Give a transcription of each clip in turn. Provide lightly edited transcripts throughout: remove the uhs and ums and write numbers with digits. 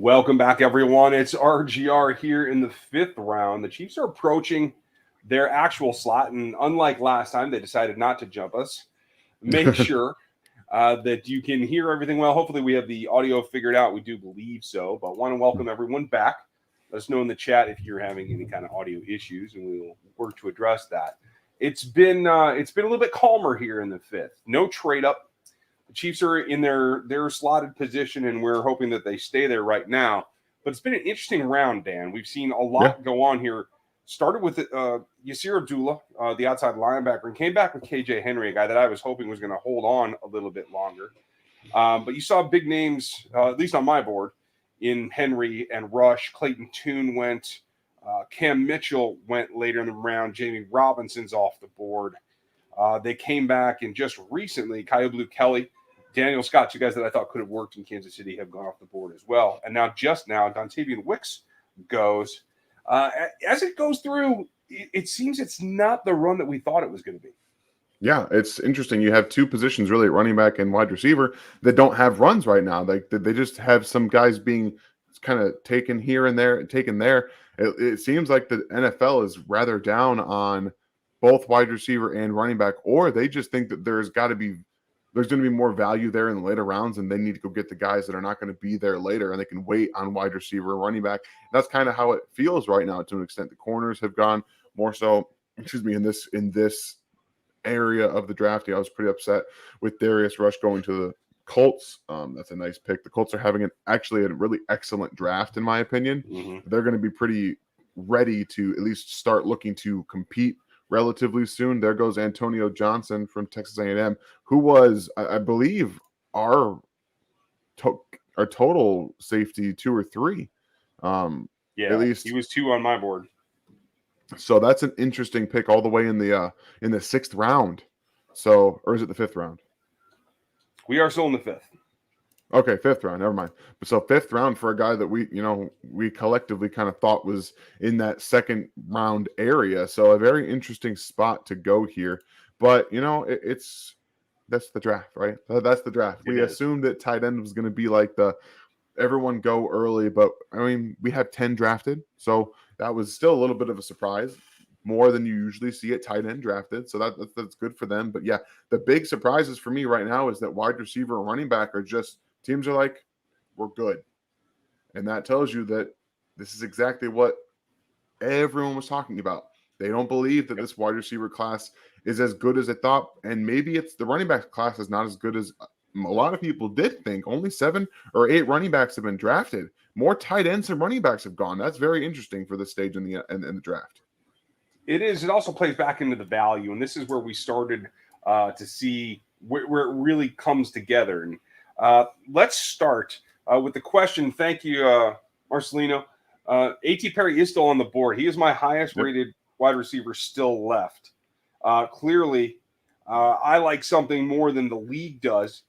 Welcome back, everyone. It's RGR here in the fifth round. The Chiefs are approaching their actual slot, and unlike last time, they decided not to jump us. Make sure that you can hear everything well. Hopefully, we have the audio figured out. We do believe so, but want to welcome everyone back. Let us know in the chat if you're having any kind of audio issues, and we will work to address that. It's been a little bit calmer here in the fifth. No trade up. The Chiefs are in their slotted position, and we're hoping that they stay there right now. But it's been an interesting round, Dan. We've seen a lot go on here. Started with Yasir Abdullah, the outside linebacker, and came back with KJ Henry, a guy that I was hoping was going to hold on a little bit longer. But you saw big names, at least on my board, in Henry and Rush. Clayton Tune went. Cam Mitchell went later in the round. Jamie Robinson's off the board. They came back, and just recently, Kayoblu Kelly, Daniel Scott, two guys that I thought could have worked in Kansas City, have gone off the board as well. And now, Dontavian Wicks goes. As it goes through, it seems it's not the run that we thought it was going to be. Yeah, it's interesting. You have two positions really at running back and wide receiver that don't have runs right now. Like they just have some guys being kind of taken here and there, taken there. It seems like the NFL is rather down on both wide receiver and running back, or they just think that there's going to be more value there in the later rounds, and they need to go get the guys that are not going to be there later, and they can wait on wide receiver and running back. That's kind of how it feels right now to an extent. The corners have gone more so, in this area of the draft. I was pretty upset with Darius Rush going to the Colts. That's a nice pick. The Colts are having actually a really excellent draft, in my opinion. Mm-hmm. They're going to be pretty ready to at least start looking to compete relatively soon. There goes Antonio Johnson from Texas A&M, who was, I believe, our total safety 2 or 3. At least he was 2 on my board. So that's an interesting pick, all the way in the 6th round. So, or is it the 5th round? We are still in the 5th. Okay, 5th round. Never mind. So 5th round for a guy that we collectively kind of thought was in that 2nd round area. So a very interesting spot to go here. But that's the draft, right? That's the draft. We assumed that tight end was going to be like everyone go early, but I mean, we had 10 drafted, so that was still a little bit of a surprise, more than you usually see at tight end drafted. So that's good for them. But yeah, the big surprises for me right now is that wide receiver and running back are just, teams are like, we're good. And that tells you that this is exactly what everyone was talking about. They don't believe that this wide receiver class is as good as they thought. And maybe it's the running back class is not as good as a lot of people did think. Only 7 or 8 running backs have been drafted. More tight ends and running backs have gone. That's very interesting for this stage in the draft. It is. It also plays back into the value. And this is where we started to see where it really comes together. And let's start with the question. Thank you, Marcelino. A.T. Perry is still on the board. He is my highest rated wide receiver still left. Clearly, I like something more than the league does,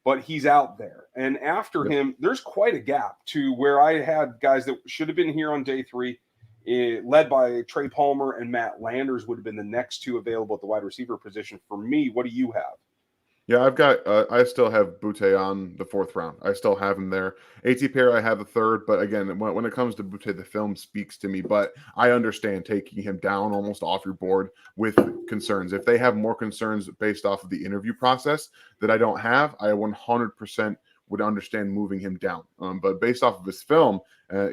but he's out there. And after him, there's quite a gap to where I had guys that should have been here on day 3, led by Trey Palmer and Matt Landers would have been the next 2 available at the wide receiver position. For me, what do you have? Yeah, I've got. I still have Boutte on the 4th round. I still have him there. A.T. Perry, I have the 3rd, but again, when it comes to Boutte, the film speaks to me. But I understand taking him down almost off your board with concerns. If they have more concerns based off of the interview process that I don't have, I 100% would understand moving him down. But based off of his film,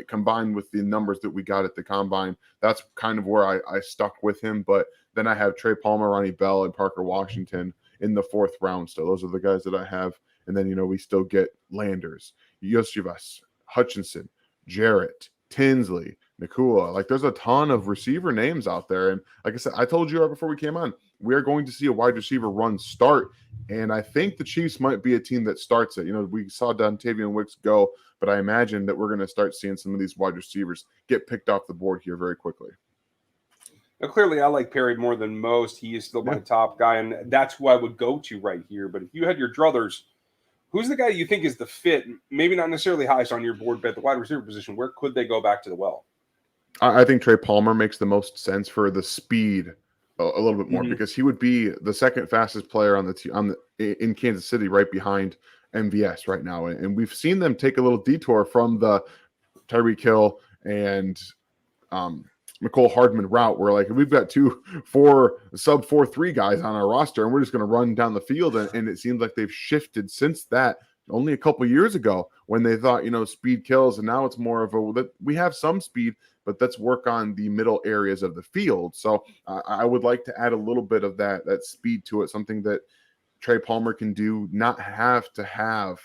combined with the numbers that we got at the combine, that's kind of where I stuck with him. But then I have Trey Palmer, Ronnie Bell, and Parker Washington in the 4th round. So those are the guys that I have. And then, we still get Landers, Yosivas, Hutchinson, Jarrett, Tinsley, Nakua. Like, there's a ton of receiver names out there. And like I said, I told you right before we came on, we are going to see a wide receiver run start. And I think the Chiefs might be a team that starts it. We saw Dontavian Wicks go, but I imagine that we're going to start seeing some of these wide receivers get picked off the board here very quickly. Now, clearly, I like Perry more than most. He is still my top guy, and that's who I would go to right here. But if you had your druthers, who's the guy you think is the fit? Maybe not necessarily highest on your board, but at the wide receiver position, where could they go back to the well? I think Trey Palmer makes the most sense for the speed a little bit more, because he would be the 2nd fastest player on in Kansas City, right behind MVS right now. And we've seen them take a little detour from the Tyreek Hill and McCole Hardman route, where like we've got 2-4 sub 4-3 guys on our roster, and we're just going to run down the field. And it seems like they've shifted since that only a couple years ago when they thought, speed kills. And now it's more of that we have some speed, but let's work on the middle areas of the field. So I would like to add a little bit of that speed to it, something that Trey Palmer can do, not have to have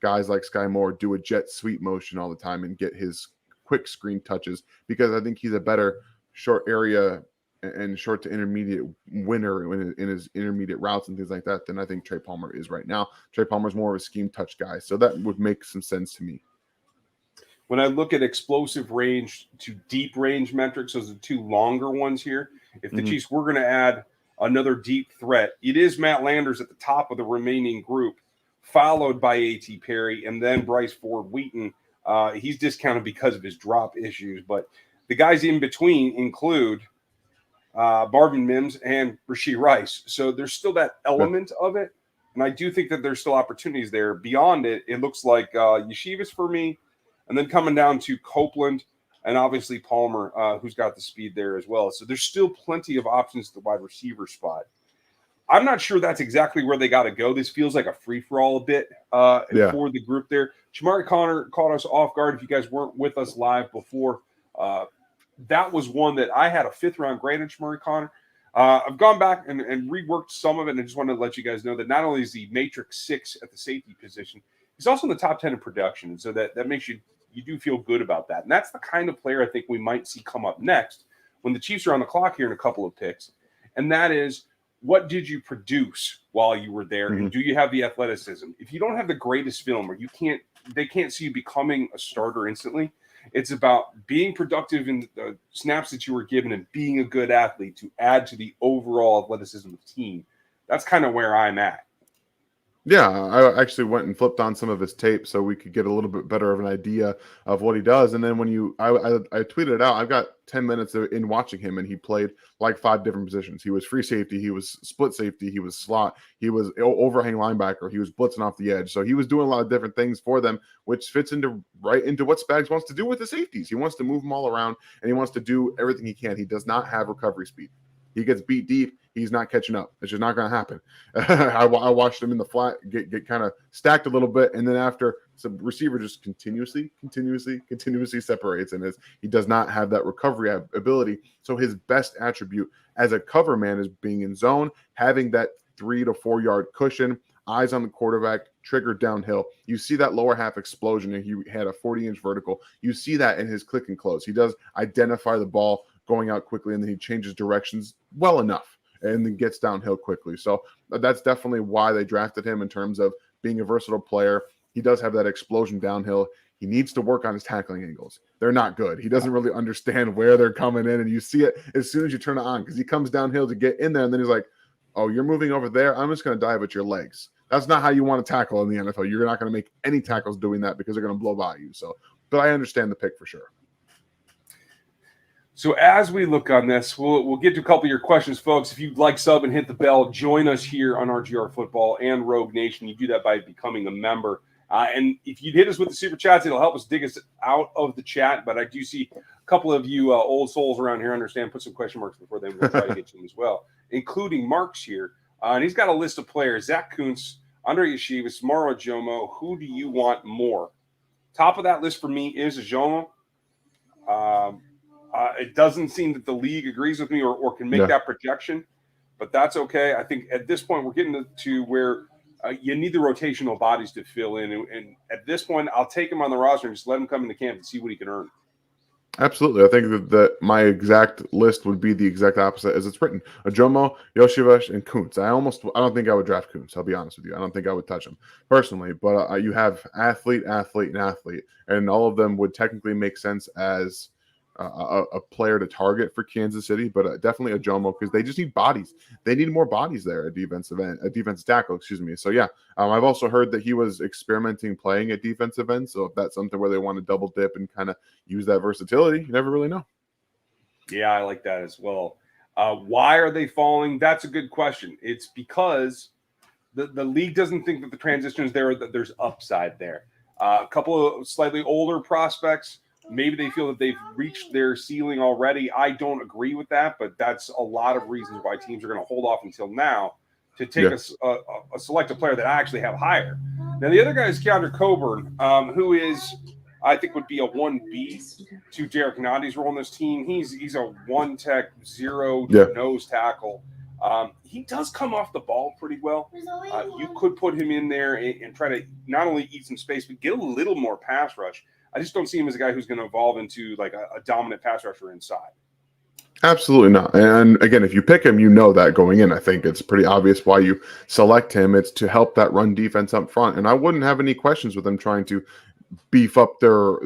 guys like Sky Moore do a jet sweep motion all the time and get his quick screen touches, because I think he's a better short area and short to intermediate winner in his intermediate routes and things like that than I think Trey Palmer is right now. Trey Palmer's more of a scheme touch guy, so that would make some sense to me. When I look at explosive range to deep range metrics, those are the two longer ones here. If the Chiefs were going to add another deep threat, it is Matt Landers at the top of the remaining group, followed by A.T. Perry, and then Bryce Ford-Wheaton. He's discounted because of his drop issues, but the guys in between include Marvin Mims and Rashee Rice. So there's still that element of it, and I do think that there's still opportunities there. Beyond it, it looks like Yeshivas for me, and then coming down to Copeland and obviously Palmer, who's got the speed there as well. So there's still plenty of options at the wide receiver spot. I'm not sure that's exactly where they got to go. This feels like a free-for-all a bit for the group there. Shamari Connor caught us off guard. If you guys weren't with us live before, that was one that I had a fifth-round grade in Shamari Connor. I've gone back and reworked some of it, and I just wanted to let you guys know that not only is he Matrix 6 at the safety position, he's also in the top 10 in production, and so that makes you do feel good about that. And that's the kind of player I think we might see come up next when the Chiefs are on the clock here in a couple of picks, and that is, what did you produce while you were there, and do you have the athleticism? If you don't have the greatest film, or they can't see you becoming a starter instantly, it's about being productive in the snaps that you were given and being a good athlete to add to the overall athleticism of the team. That's kind of where I'm at. Yeah, I actually went and flipped on some of his tape so we could get a little bit better of an idea of what he does. And then when I tweeted it out, I've got 10 minutes in watching him, and he played like 5 different positions. He was free safety, he was split safety, he was slot, he was overhang linebacker, he was blitzing off the edge. So he was doing a lot of different things for them, which fits right into what Spags wants to do with the safeties. He wants to move them all around, and he wants to do everything he can. He does not have recovery speed. He gets beat deep. He's not catching up. It's just not going to happen. I watched him in the flat get kind of stacked a little bit, and then after, some receiver just continuously separates, and he does not have that recovery ability. So his best attribute as a cover man is being in zone, having that 3 to 4 yard cushion, eyes on the quarterback, trigger downhill. You see that lower half explosion, and he had a 40-inch vertical. You see that in his click and close. He does identify the ball going out quickly, and then he changes directions well enough and then gets downhill quickly. So that's definitely why they drafted him, in terms of being a versatile player. He does have that explosion downhill. He needs to work on his tackling angles. They're not good. He doesn't really understand where they're coming in, and you see it as soon as you turn it on, because he comes downhill to get in there, and then he's like, oh, you're moving over there? I'm just going to dive at your legs. That's not how you want to tackle in the NFL. You're not going to make any tackles doing that, because they're going to blow by you. So, but I understand the pick for sure. So as we look on this, we'll get to a couple of your questions, folks. If you'd like sub and hit the bell, join us here on RGR Football and Rogue Nation. You do that by becoming a member. And if you'd hit us with the super chats, it'll help us dig us out of the chat. But I do see a couple of you old souls around here understand, put some question marks before them. We'll try to get to them as well, including Mark's here. And he's got a list of players: Zach Kuntz, Andre Yeshivas, Maro Jomo. Who do you want more? Top of that list for me is Jomo. It doesn't seem that the league agrees with me or can make that projection, but that's okay. I think at this point we're getting to where you need the rotational bodies to fill in. And at this point, I'll take him on the roster and just let him come into camp and see what he can earn. Absolutely. I think that my exact list would be the exact opposite as it's written. Jomo, Yoshivash, and Kuntz. I don't think I would draft Kuntz. I'll be honest with you. I don't think I would touch him personally, but you have athlete, and all of them would technically make sense as a player to target for Kansas City, but definitely a Jomo, because they just need bodies. They need more bodies there at defensive tackle, excuse me. So yeah, I've also heard that he was experimenting playing at defensive end. So if that's something where they want to double dip and kind of use that versatility, you never really know. Yeah, I like that as well. Why are they falling? That's a good question. It's because the league doesn't think that the transition is there, that there's upside there. A couple of slightly older prospects, maybe they feel that they've reached their ceiling already. I don't agree with that, but that's a lot of reasons why teams are going to hold off until now to take a select a player that I actually have higher. Now, the other guy is Keondre Coburn, who is, I think, would be a 1B to Derek Nadi's role in this team. He's a one-tech, zero nose tackle. He does come off the ball pretty well. You could put him in there and try to not only eat some space, but get a little more pass rush. I just don't see him as a guy who's going to evolve into like a dominant pass rusher inside. Absolutely not. And again, if you pick him, you know that going in. I think it's pretty obvious why you select him. It's to help that run defense up front. And I wouldn't have any questions with them trying to beef up their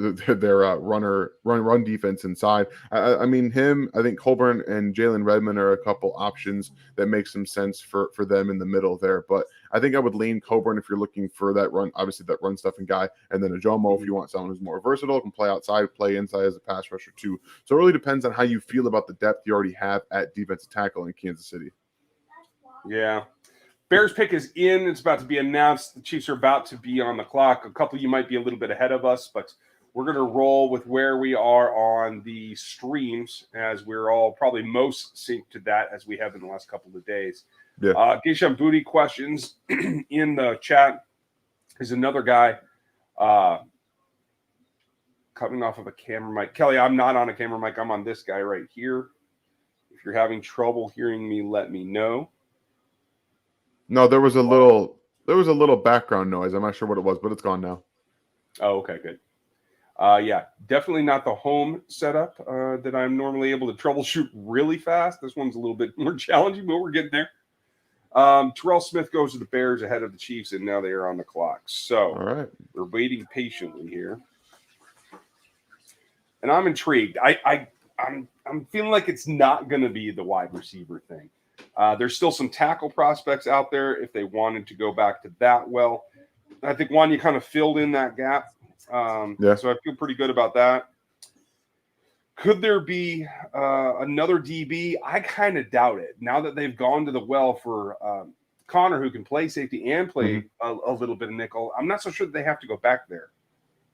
run defense inside. I mean, I think Colburn and Jalen Redmond are a couple options that make some sense for them in the middle there. But I think I would lean Colburn if you're looking for that run, obviously that run stuffing guy, and then Ajomo if you want someone who's more versatile, can play outside, play inside as a pass rusher too. So it really depends on how you feel about the depth you already have at defensive tackle in Kansas City. Yeah. Bears pick is in. It's about to be announced. The Chiefs are about to be on the clock. A couple of you might be a little bit ahead of us, but we're going to roll with where we are on the streams, as we're all probably most synced to that as we have in the last couple of days. Yeah. Geisha Booty questions in the chat. Is another guy coming off of a camera mic. Kelly, I'm not on a camera mic. I'm on this guy right here. If you're having trouble hearing me, let me know. No, there was a little background noise. I'm not sure what it was, but it's gone now. Oh, okay, good. Yeah, definitely not the home setup that I'm normally able to troubleshoot really fast. This one's a little bit more challenging, but we're getting there. Terrell Smith goes to the Bears ahead of the Chiefs, and now they are on the clock. So all right, we're waiting patiently here, and I'm intrigued. I'm feeling like it's not going to be the wide receiver thing. There's still some tackle prospects out there if they wanted to go back to that. Well, I think Juan, you kind of filled in that gap. So I feel pretty good about that. Could there be another DB? I kind of doubt it. Now that they've gone to the well for Connor, who can play safety and play a little bit of nickel, I'm not so sure that they have to go back there.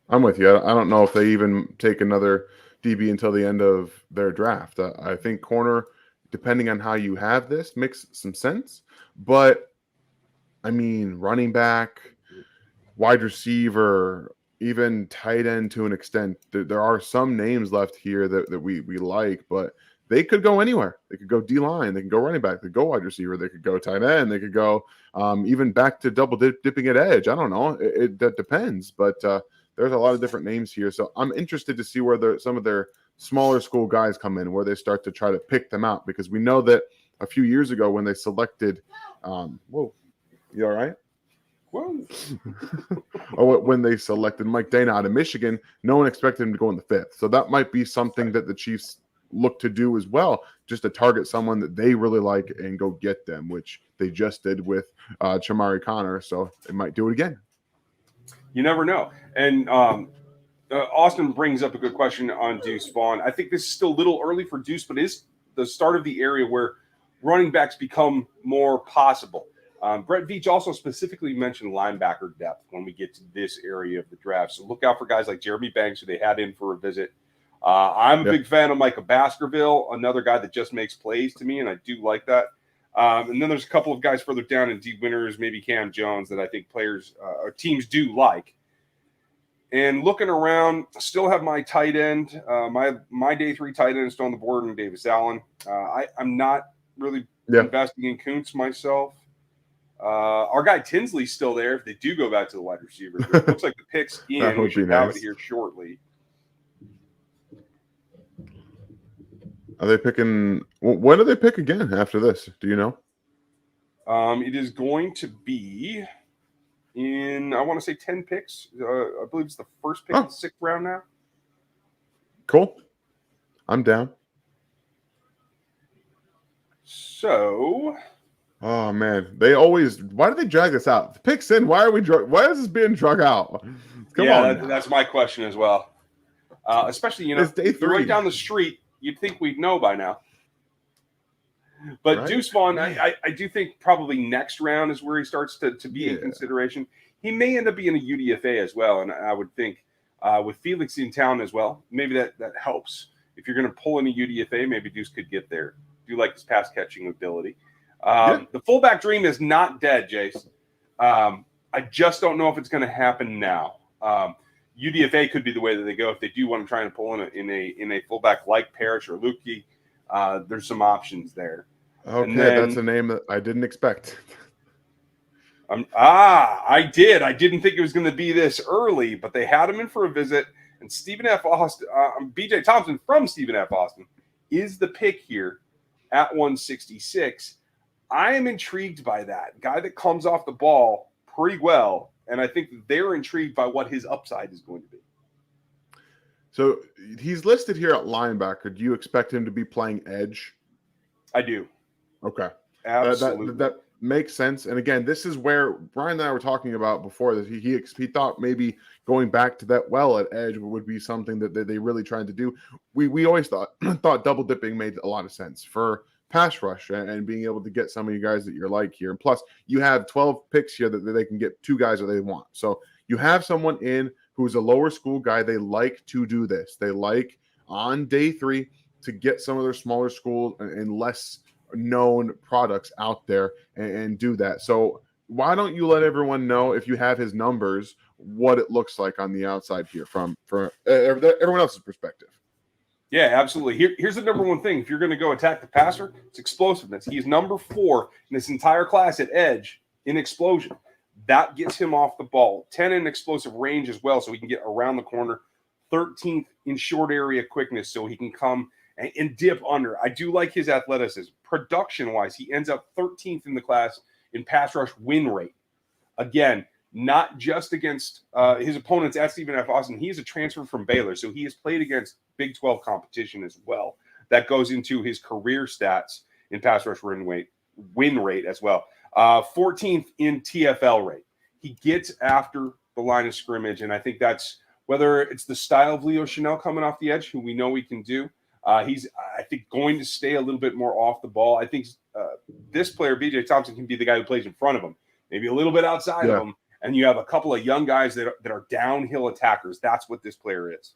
I'm with you. I don't know if they even take another DB until the end of their draft. I think corner, depending on how you have this, makes some sense. But, I mean, running back, wide receiver, even tight end to an extent. There are some names left here that we like, but they could go anywhere. They could go D-line. They could go running back. They could go wide receiver. They could go tight end. They could go even back to double dipping at edge. I don't know. That depends. But there's a lot of different names here. So I'm interested to see where some of their smaller school guys come in, where they start to try to pick them out, because we know that a few years ago when they selected whoa, you all right? Whoa. When they selected Mike Dana out of Michigan, no one expected him to go in the 5th. So that might be something that the Chiefs look to do as well, just to target someone that they really like and go get them, which they just did with Chamari Connor. So they might do it again. You never know. And Austin brings up a good question on Deuce Vaughn. I think this is still a little early for Deuce, but is the start of the area where running backs become more possible. Brett Veach also specifically mentioned linebacker depth when we get to this area of the draft. So look out for guys like Jeremy Banks, who they had in for a visit. I'm a big fan of Micah Baskerville, another guy that just makes plays to me, and I do like that. And then there's a couple of guys further down in D Winters, maybe Cam Jones, that I think players or teams do like. And looking around, still have my tight end. My day 3 tight end is still on the board, and Davis Allen. I'm not really investing in Kuntz myself. Our guy Tinsley's still there if they do go back to the wide receiver. It looks like the pick's in. We should have it here shortly. Are they picking? When do they pick again after this? Do you know? It is going to be in, I want to say 10 picks. I believe it's the first pick of the 6th round now. Cool. I'm down. So. Oh man, why do they drag this out? The pick's in. Why is this being drug out? Come on. That's my question as well. Especially, it's day 3. Right down the street, you'd think we'd know by now. But Right? Deuce Vaughn, Yeah. I do think probably next round is where he starts to be in Yeah. consideration. He may end up being a UDFA as well, and I would think with Felix in town as well, maybe that helps. If you're going to pull in a UDFA, maybe Deuce could get there. Do like his pass catching ability. Yeah. The fullback dream is not dead, Jace. I just don't know if it's going to happen now. UDFA could be the way that they go if they do want to try and pull in a fullback like Parrish or Lukey. There's some options there. Okay, And then, that's a name that I didn't expect. I did. I didn't think it was going to be this early, but they had him in for a visit. And Stephen F. Austin, BJ Thompson from Stephen F. Austin, is the pick here at 166. I am intrigued by that guy that comes off the ball pretty well, and I think they're intrigued by what his upside is going to be. So he's listed here at linebacker. Do you expect him to be playing edge? I do. Okay. Absolutely. That makes sense. And again, this is where Brian and I were talking about before that he thought maybe going back to that well at edge would be something that they really tried to do. We always thought double dipping made a lot of sense for pass rush and being able to get some of you guys that you're like here. And plus, you have 12 picks here that they can get 2 guys that they want. So you have someone in who's a lower school guy. They like to do this. They like on day 3 to get some of their smaller schools and less known products out there and do that. So why don't you let everyone know, if you have his numbers, what it looks like on the outside here from everyone else's perspective? Yeah, absolutely. Here's the number one thing. If you're going to go attack the passer, it's explosiveness. He's number 4 in this entire class at edge in explosion. That gets him off the ball. 10 in explosive range as well, so he can get around the corner. 13th in short area quickness, so he can come and dip under. I do like his athleticism. Production-wise, he ends up 13th in the class in pass rush win rate. Again, not just against his opponents at Stephen F. Austin. He is a transfer from Baylor, so he has played against Big 12 competition as well. That goes into his career stats in pass rush win rate as well. 14th in TFL rate. He gets after the line of scrimmage, and I think that's whether it's the style of Leo Chanel coming off the edge, who we know he can do. He's, I think, going to stay a little bit more off the ball. I think this player, BJ Thompson, can be the guy who plays in front of him, maybe a little bit outside of him, and you have a couple of young guys that are downhill attackers. That's what this player is.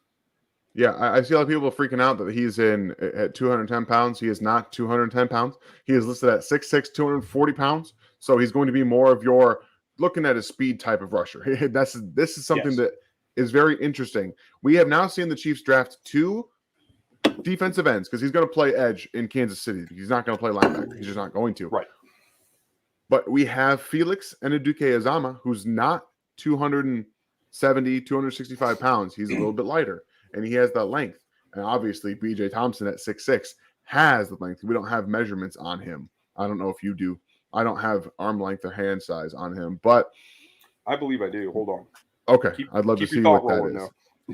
Yeah, I see a lot of people freaking out that he's in at 210 pounds. He is not 210 pounds. He is listed at 6'6", 240 pounds. So he's going to be more of your looking at a speed type of rusher. This is something that is very interesting. We have now seen the Chiefs draft 2 defensive ends because he's going to play edge in Kansas City. He's not going to play linebacker. He's just not going to. Right. But we have Felix and Aduke Azama, who's not 270, 265 pounds. He's a little bit lighter, and he has that length. And obviously, BJ Thompson at 6'6" has the length. We don't have measurements on him. I don't know if you do. I don't have arm length or hand size on him, but I believe I do. Hold on. Okay, I'd love to see what that is.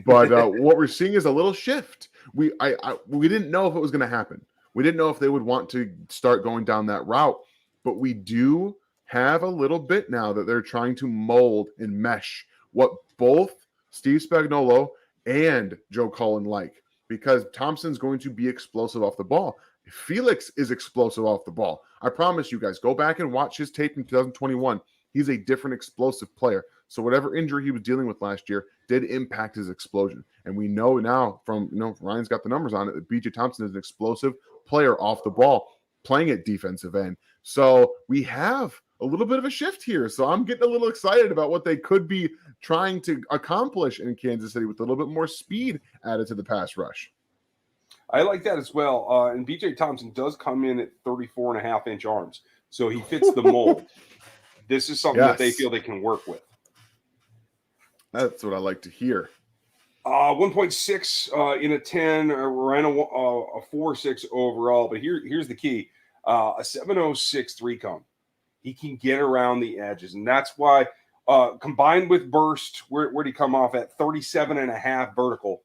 But what we're seeing is a little shift. We didn't know if it was going to happen. We didn't know if they would want to start going down that route, but we do have a little bit now that they're trying to mold and mesh what both Steve Spagnuolo and Joe Cullen like, because Thompson's going to be explosive off the ball. Felix is explosive off the ball. I promise you guys, go back and watch his tape in 2021. He's a different explosive player. So whatever injury he was dealing with last year did impact his explosion. And we know now from, Ryan's got the numbers on it, that BJ Thompson is an explosive player off the ball, playing at defensive end. So we have a little bit of a shift here. So I'm getting a little excited about what they could be trying to accomplish in Kansas City with a little bit more speed added to the pass rush. I like that as well. And BJ Thompson does come in at 34.5-inch arms. So he fits the mold. This is something that they feel they can work with. That's what I like to hear. 1.6 in a 10, ran a 4.6 overall. But here's the key. A 7.06 3-cone. He can get around the edges. And that's why, combined with burst, where'd he come off at? 37.5 vertical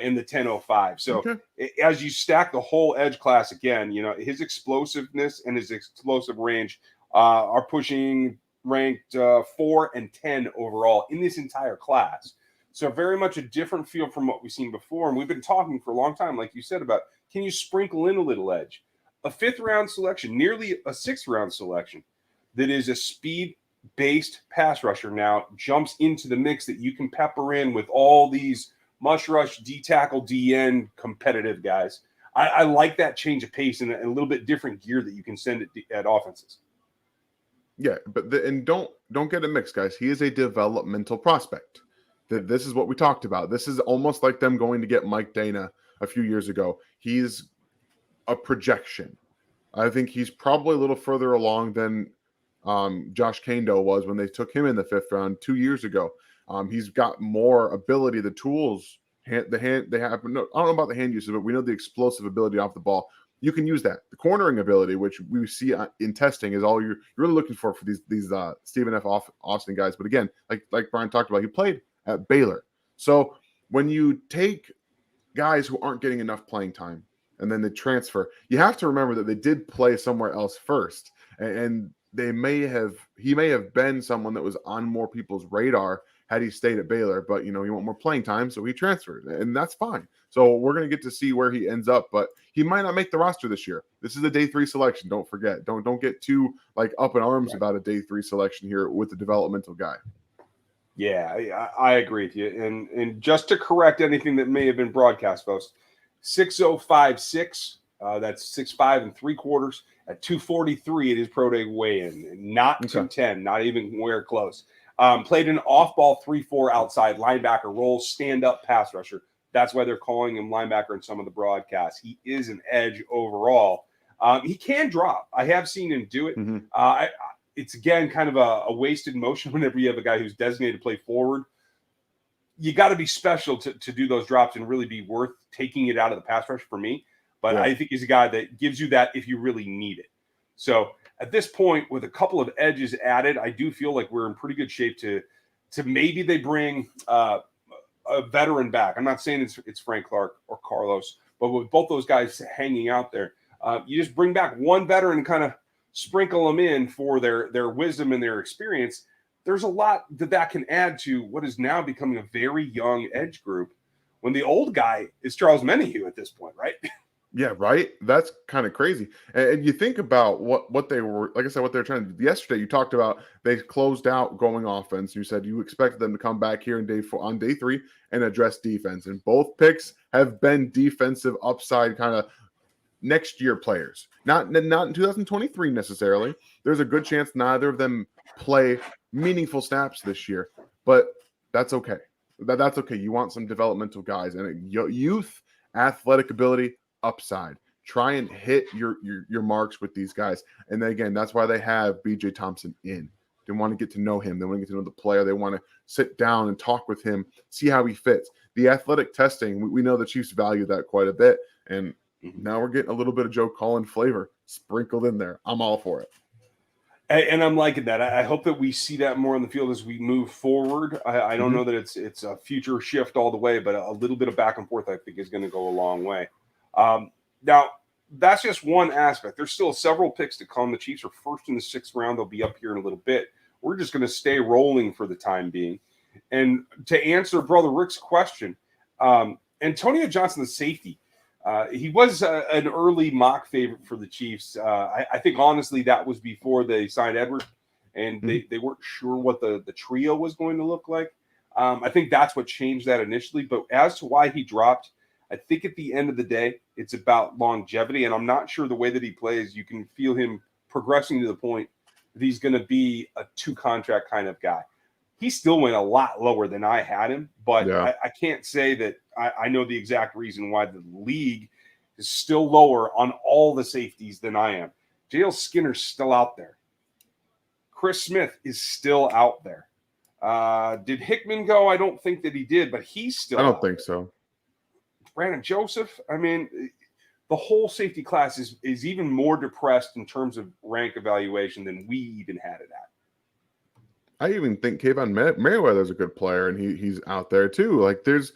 in the 10.05. So as you stack the whole edge class again, his explosiveness and his explosive range are pushing ranked 4 and 10 overall in this entire class. So very much a different feel from what we've seen before. And we've been talking for a long time, like you said, about can you sprinkle in a little edge? a 5th-round selection, nearly a 6th-round selection, that is a speed-based pass rusher now jumps into the mix that you can pepper in with all these mush rush, D-tackle, DN competitive guys. I like that change of pace and a little bit different gear that you can send at offenses. Yeah, but don't get it mixed, guys. He is a developmental prospect. This is what we talked about. This is almost like them going to get Mike Dana a few years ago. He's a projection. I think he's probably a little further along than Josh Kando was when they took him in the 5th round 2 years ago. He's got more ability, the tools, they have. No, I don't know about the hand usage, but we know the explosive ability off the ball. You can use that. The cornering ability, which we see in testing, is all you're really looking for these Stephen F. Austin guys. But again, like Brian talked about, he played at Baylor. So when you take guys who aren't getting enough playing time and then they transfer, you have to remember that they did play somewhere else first, and he may have been someone that was on more people's radar had he stayed at Baylor, but he want more playing time, so he transferred, and that's fine. So we're going to get to see where he ends up, but he might not make the roster this year. This is a day 3 selection. Don't forget. Don't get too up in arms about a day 3 selection here with the developmental guy. Yeah, I agree with you. And just to correct anything that may have been broadcast, folks, 6056. That's 6'5 3/4 at 243 at his pro day weigh-in, not 210, not even where close. Played an off-ball 3-4 outside linebacker role, stand-up pass rusher. That's why they're calling him linebacker in some of the broadcasts. He is an edge overall. He can drop. I have seen him do it. Mm-hmm. It's, again, kind of a wasted motion whenever you have a guy who's designated to play forward. You got to be special to do those drops and really be worth taking it out of the pass rush for me. But yeah. I think he's a guy that gives you that if you really need it. So at this point, with a couple of edges added, I do feel like we're in pretty good shape to maybe they bring a veteran back. I'm not saying it's Frank Clark or Carlos, but with both those guys hanging out there, you just bring back one veteran and kind of sprinkle them in for their wisdom and their experience. There's a lot that can add to what is now becoming a very young edge group when the old guy is Charles Menahue at this point, right? Yeah, right. That's kind of crazy. And you think about what they were, like I said, what they're trying to do. Yesterday, you talked about they closed out going offense. You said you expected them to come back here on day 3 and address defense. And both picks have been defensive upside kind of next year players. Not in 2023 necessarily. There's a good chance neither of them play meaningful snaps this year, but that's okay. That's okay. You want some developmental guys and youth, athletic ability, upside. Try and hit your marks with these guys. And then again, that's why they have BJ Thompson in. They want to get to know him. They want to get to know the player. They want to sit down and talk with him, see how he fits. The athletic testing, we know the Chiefs value that quite a bit. And now we're getting a little bit of Joe Cullen flavor sprinkled in there. I'm all for it. And I'm liking that. I hope that we see that more on the field as we move forward. I don't know that it's a future shift all the way, but a little bit of back and forth I think is going to go a long way. Now, that's just one aspect. There's still several picks to come. The Chiefs are first in the 6th round. They'll be up here in a little bit. We're just going to stay rolling for the time being. And to answer Brother Rick's question, Antonio Johnson, the safety, he was an early mock favorite for the Chiefs. I think, honestly, that was before they signed Edwards, and they weren't sure what the trio was going to look like. I think that's what changed that initially. But as to why he dropped, I think at the end of the day, it's about longevity, and I'm not sure the way that he plays, you can feel him progressing to the point that he's going to be a 2-contract kind of guy. He still went a lot lower than I had him, but yeah. I can't say that I know the exact reason why the league is still lower on all the safeties than I am. J.L. Skinner's still out there. Chris Smith is still out there. Did Hickman go? I don't think that he did, but he's still I don't think so. Brandon Joseph, I mean, the whole safety class is even more depressed in terms of rank evaluation than we even had it at. I even think Kayvon Merriweather's a good player, and he's out there too. Like, there's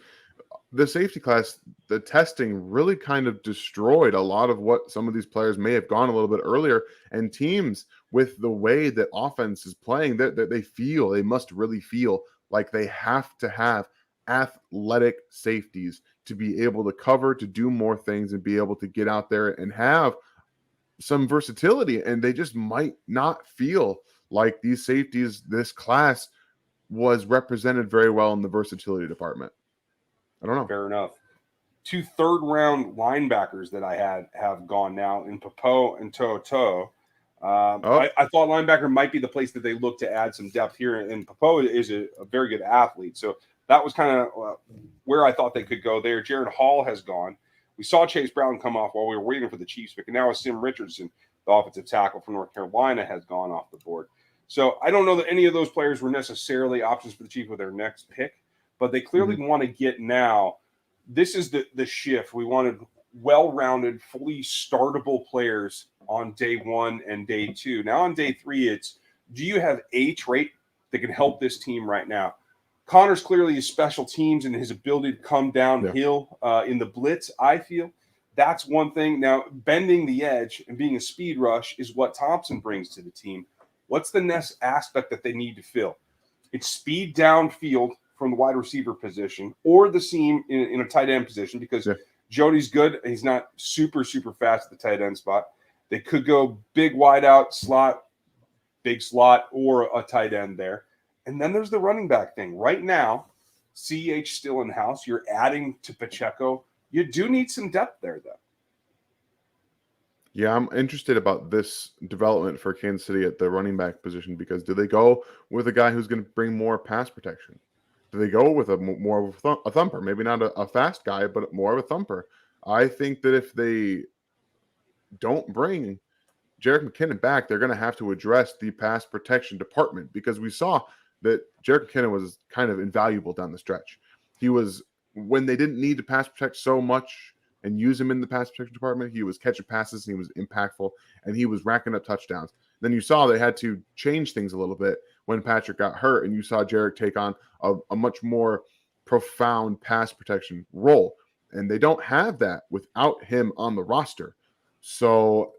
the safety class, the testing really kind of destroyed a lot of what some of these players may have gone a little bit earlier. And teams, with the way that offense is playing, that they must really feel like they have to have athletic safeties to be able to cover, to do more things, and be able to get out there and have some versatility, and they just might not feel like these safeties, this class was represented very well in the versatility department. I don't know. Fair enough. 2 third-round linebackers that I had have gone now in Popo and Toto. I thought linebacker might be the place that they look to add some depth here, and Popo is a very good athlete. So that was kind of where I thought they could go there. Jared Hall has gone. We saw Chase Brown come off while we were waiting for the Chiefs pick, and now Sim Richardson, the offensive tackle from North Carolina, has gone off the board. So I don't know that any of those players were necessarily options for the Chiefs with their next pick, but they clearly want to get now. This is the shift. We wanted well-rounded, fully startable players on day 1 and day 2. Now on day 3, it's, do you have a trait that can help this team right now? Connor's clearly his special teams and his ability to come downhill in the blitz, I feel. That's one thing. Now, bending the edge and being a speed rush is what Thompson brings to the team. What's the next aspect that they need to fill? It's speed downfield from the wide receiver position or the seam in a tight end position, because Jody's good. He's not super fast at the tight end spot. They could go big wide out slot, big slot, or a tight end there. And then there's the running back thing. Right now, CEH still in house. You're adding to Pacheco. You do need some depth there, though. Yeah, I'm interested about this development for Kansas City at the running back position, because do they go with a guy who's going to bring more pass protection? Do they go with more of a thumper? Maybe not a fast guy, but more of a thumper. I think that if they don't bring Jerick McKinnon back, they're going to have to address the pass protection department, because we saw that Jerick McKinnon was kind of invaluable down the stretch. He was, when they didn't need to pass protect so much and use him in the pass protection department, he was catching passes and he was impactful and he was racking up touchdowns. Then you saw they had to change things a little bit when Patrick got hurt, and you saw Jerick take on a much more profound pass protection role. And they don't have that without him on the roster. So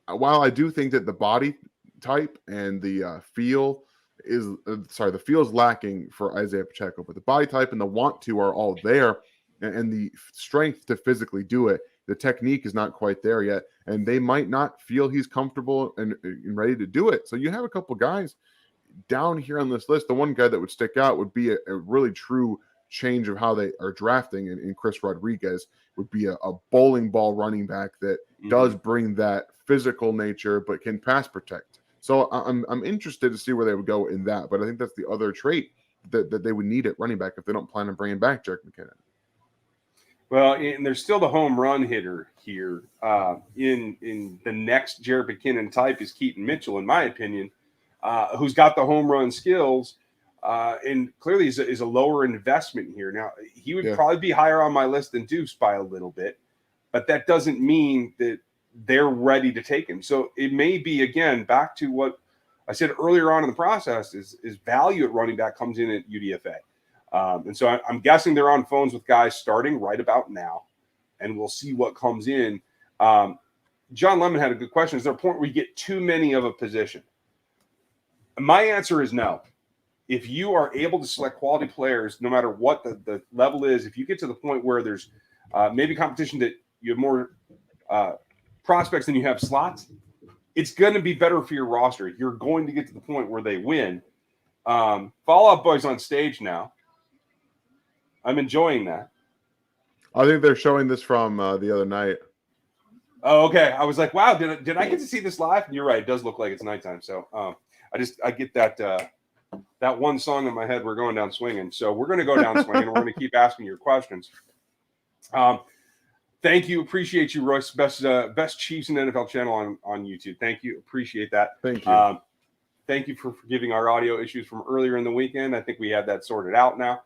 while I do think that the body type and the feel is the feel is lacking for Isaiah Pacheco, but the body type and the want to are all there, and the strength to physically do it. The technique is not quite there yet, and they might not feel he's comfortable and ready to do it. So you have a couple guys down here on this list. The one guy that would stick out would be a really true change of how they are drafting, and Chris Rodriguez would be a bowling ball running back that does bring that physical nature but can pass protect. So I'm interested to see where they would go in that, but I think that's the other trait that they would need at running back if they don't plan on bringing back Jerick McKinnon. Well, and there's still the home run hitter here. In the next Jerick McKinnon type is Keaton Mitchell, in my opinion, who's got the home run skills, and clearly is a lower investment here. Now, he would probably be higher on my list than Deuce by a little bit, but that doesn't mean that they're ready to take him. So it may be, again, back to what I said earlier on in the process, is value at running back comes in at UDFA. And so I'm guessing they're on phones with guys starting right about now, and we'll see what comes in. John Lemon had a good question. Is there a point where you get too many of a position? My answer is no. If you are able to select quality players, no matter what the level is, if you get to the point where there's maybe competition that you have more prospects than you have slots, it's going to be better for your roster. You're going to get to the point where they win. Fall Out Boy's on stage now. I'm enjoying that. I think they're showing this from the other night. Oh, okay. I was like, wow, did I get to see this live? And you're right. It does look like it's nighttime. So I get that one song in my head, We're Going Down Swinging. So we're going to go down swinging. We're going to keep asking your questions. Thank you. Appreciate you, Royce. Best Chiefs in the NFL channel on YouTube. Thank you. Appreciate that. Thank you. Thank you for forgiving our audio issues from earlier in the weekend. I think we have that sorted out now.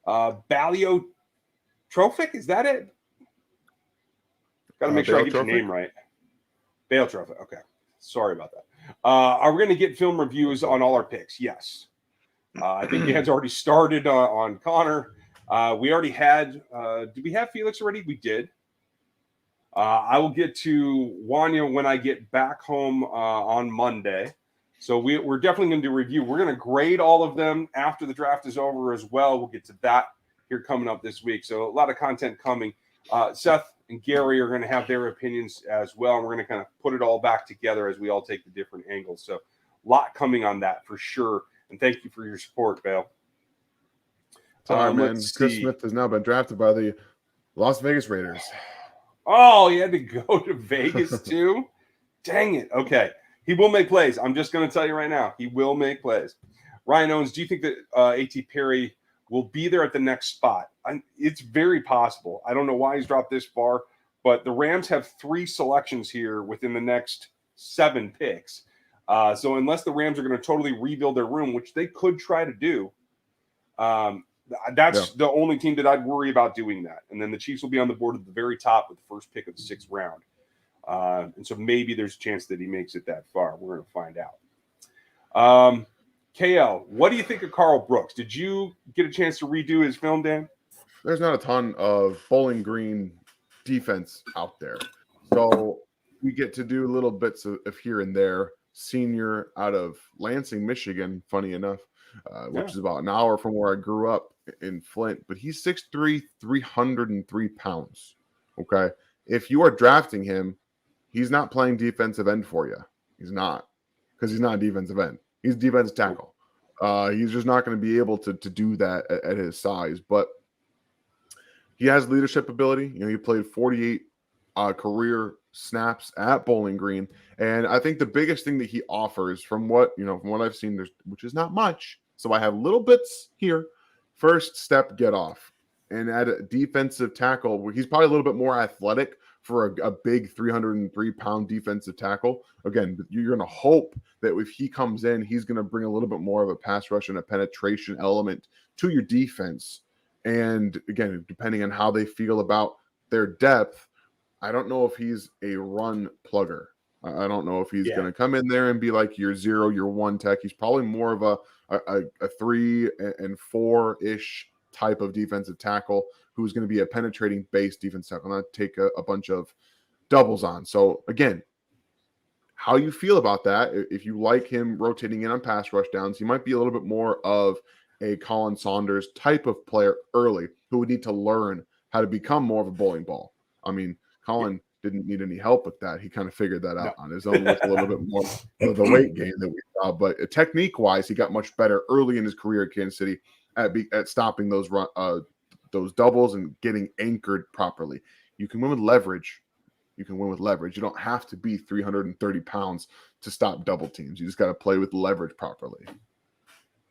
Baliotropic, is that it? Got to make sure I get your name right. Baliotropic. Okay. Sorry about that. Are we going to get film reviews on all our picks? Yes. I think you had already started on Connor. We already had. Did we have Felix already? We did. I will get to Wanya when I get back home on Monday. So we're definitely going to do a review. We're going to grade all of them after the draft is over as well. We'll get to that here coming up this week. So a lot of content coming. Seth, and Gary are going to have their opinions as well. And we're going to kind of put it all back together as we all take the different angles. So a lot coming on that for sure. And thank you for your support, Bale. Sorry, man. Chris Smith has now been drafted by the Las Vegas Raiders. Oh, he had to go to Vegas too? Dang it. Okay. He will make plays. I'm just going to tell you right now. He will make plays. Ryan Owens, do you think that A.T. Perry will be there at the next spot? It's very possible. I don't know why he's dropped this far, but the Rams have 3 selections here within the next 7 picks. So unless the Rams are going to totally rebuild their room, which they could try to do, that's the only team that I'd worry about doing that. And then the Chiefs will be on the board at the very top with the first pick of the 6th round. And so maybe there's a chance that he makes it that far. We're going to find out. KL, what do you think of Carl Brooks? Did you get a chance to redo his film, Dan? There's not a ton of Bowling Green defense out there. So we get to do little bits of here and there. Senior out of Lansing, Michigan, funny enough, which is about an hour from where I grew up in Flint. But he's 6'3", 303 pounds. Okay? If you are drafting him, he's not playing defensive end for you. He's not. Because he's not a defensive end. He's a defensive tackle. He's just not going to be able to do that at his size. But he has leadership ability. You know, he played 48 career snaps at Bowling Green. And I think the biggest thing that he offers from what I've seen, which is not much. So I have little bits here. First step, get off. And at a defensive tackle, he's probably a little bit more athletic for a big 303-pound defensive tackle. Again, you're going to hope that if he comes in, he's going to bring a little bit more of a pass rush and a penetration element to your defense. And again, depending on how they feel about their depth, I don't know if he's a run plugger. I don't know if he's going to come in there and be like your 0, your 1 tech. He's probably more of a 3 and 4-ish type of defensive tackle who's going to be a penetrating base defensive tackle, not take a bunch of doubles on. So again, how you feel about that? If you like him rotating in on pass rush downs, he might be a little bit more of a Colin Saunders type of player early who would need to learn how to become more of a bowling ball. I mean, Colin didn't need any help with that. He kind of figured that out on his own with a little bit more of the weight gain that we saw. But technique-wise, he got much better early in his career at Kansas City at stopping those doubles and getting anchored properly. You can win with leverage. You don't have to be 330 pounds to stop double teams. You just got to play with leverage properly.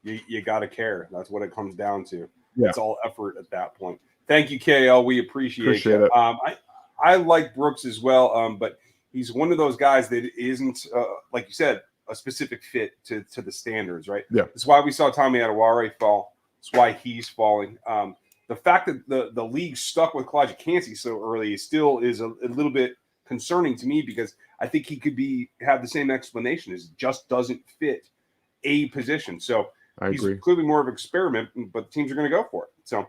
You got to care. That's what it comes down to. Yeah. It's all effort at that point. Thank you, KL. We appreciate it. I like Brooks as well, but he's one of those guys that isn't, like you said, a specific fit to the standards, right? Yeah. That's why we saw Tommy Adewale fall. That's why he's falling. The fact that the league stuck with Kalijah Cansey so early still is a little bit concerning to me, because I think he could have the same explanation, as just doesn't fit a position. So he's clearly more of an experiment, but teams are going to go for it. So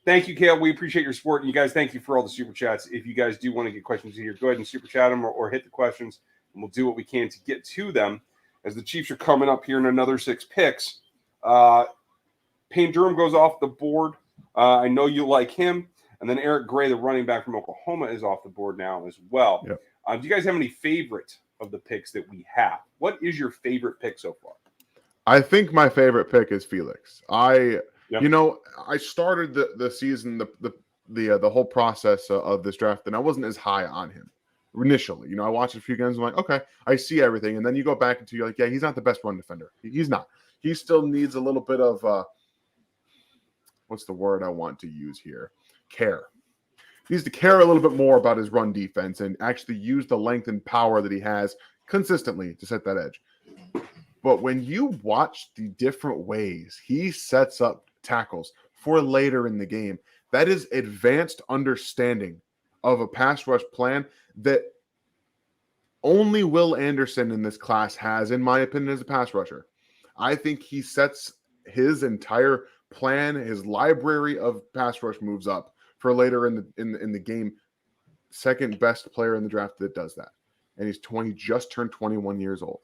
thank you, Kale. We appreciate your support. And you guys, thank you for all the super chats. If you guys do want to get questions here, go ahead and super chat them or hit the questions, and we'll do what we can to get to them. As the Chiefs are coming up here in another 6 picks, Payne Durham goes off the board. I know you like him. And then Eric Gray, the running back from Oklahoma, is off the board now as well. Yep. Do you guys have any favorite of the picks that we have? What is your favorite pick so far? I think my favorite pick is Felix. I started the season, the whole process of this draft, and I wasn't as high on him initially. I watched a few games. I'm like, okay, I see everything. And then you go back into, you're like, yeah, he's not the best run defender. He's not. He still needs a little bit of what's the word I want to use here? Care. He needs to care a little bit more about his run defense and actually use the length and power that he has consistently to set that edge. But when you watch the different ways he sets up tackles for later in the game, that is advanced understanding of a pass rush plan that only Will Anderson in this class has, in my opinion, as a pass rusher. I think he sets his entire plan, his library of pass rush moves up for later in the game. Second best player in the draft that does that. And he's just turned 21 years old.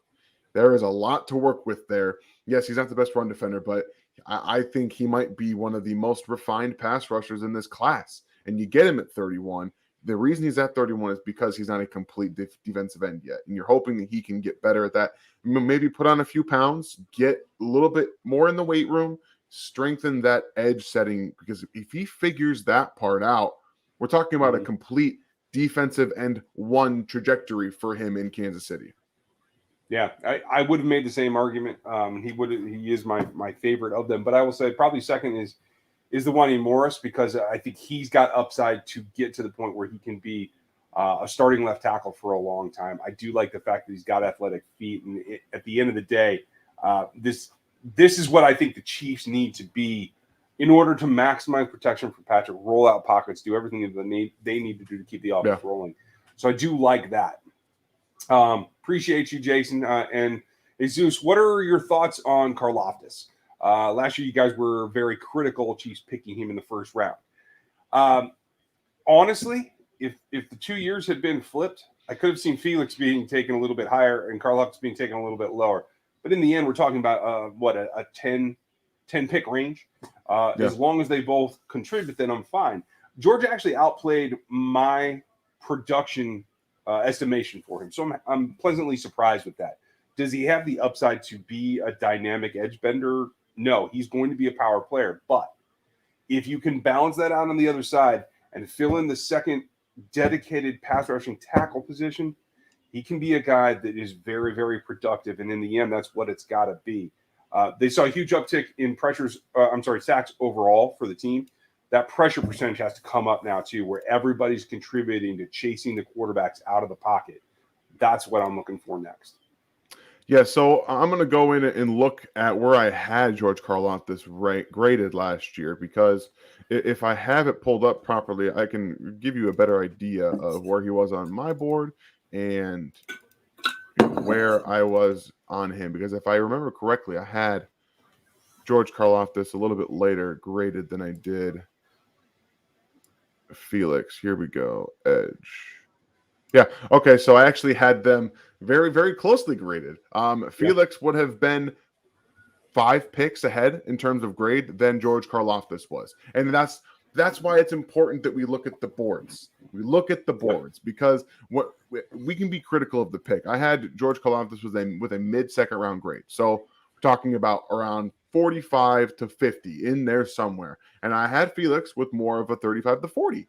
There is a lot to work with there. Yes, he's not the best run defender, but I think he might be one of the most refined pass rushers in this class. And you get him at 31, the reason he's at 31 is because he's not a complete defensive end yet. And you're hoping that he can get better at that. Maybe put on a few pounds, get a little bit more in the weight room, strengthen that edge setting. Because if he figures that part out, we're talking about a complete defensive end one trajectory for him in Kansas City. Yeah, I would have made the same argument. He is my favorite of them, but I will say probably second is the one in Morris, because I think he's got upside to get to the point where he can be a starting left tackle for a long time. I do like the fact that he's got athletic feet, and at the end of the day, this is what I think the Chiefs need to be in order to maximize protection for Patrick, roll out pockets, do everything that they need to do to keep the offense rolling. So I do like that. Appreciate you, Jason. And Jesus, what are your thoughts on Karlaftis? Last year, you guys were very critical of Chiefs picking him in the first round. Honestly, if the 2 years had been flipped, I could have seen Felix being taken a little bit higher and Karlaftis being taken a little bit lower. But in the end, we're talking about a 10 pick range. As long as they both contribute, then I'm fine. Georgia actually outplayed my production estimation for him. So I'm pleasantly surprised with that. Does he have the upside to be a dynamic edge bender? No, he's going to be a power player. But if you can balance that out on the other side and fill in the second dedicated pass rushing tackle position, he can be a guy that is very, very productive. And in the end, that's what it's got to be. They saw a huge uptick in sacks overall for the team. That pressure percentage has to come up now too, where everybody's contributing to chasing the quarterbacks out of the pocket. That's what I'm looking for next. Yeah, so I'm going to go in and look at where I had George Karlaftis graded last year, because if I have it pulled up properly, I can give you a better idea of where he was on my board and where I was on him. Because if I remember correctly, I had George Karlaftis a little bit later graded than I did Felix. Here we go. Edge. Yeah. Okay. So I actually had them very, very closely graded. Felix would have been 5 picks ahead in terms of grade than George Karlaftis was. And that's why it's important that we look at the boards. We look at the boards because what we can be critical of the pick. I had George Karlaftis with a mid-second round grade. So we're talking about around 45 to 50 in there somewhere. And I had Felix with more of a 35 to 40.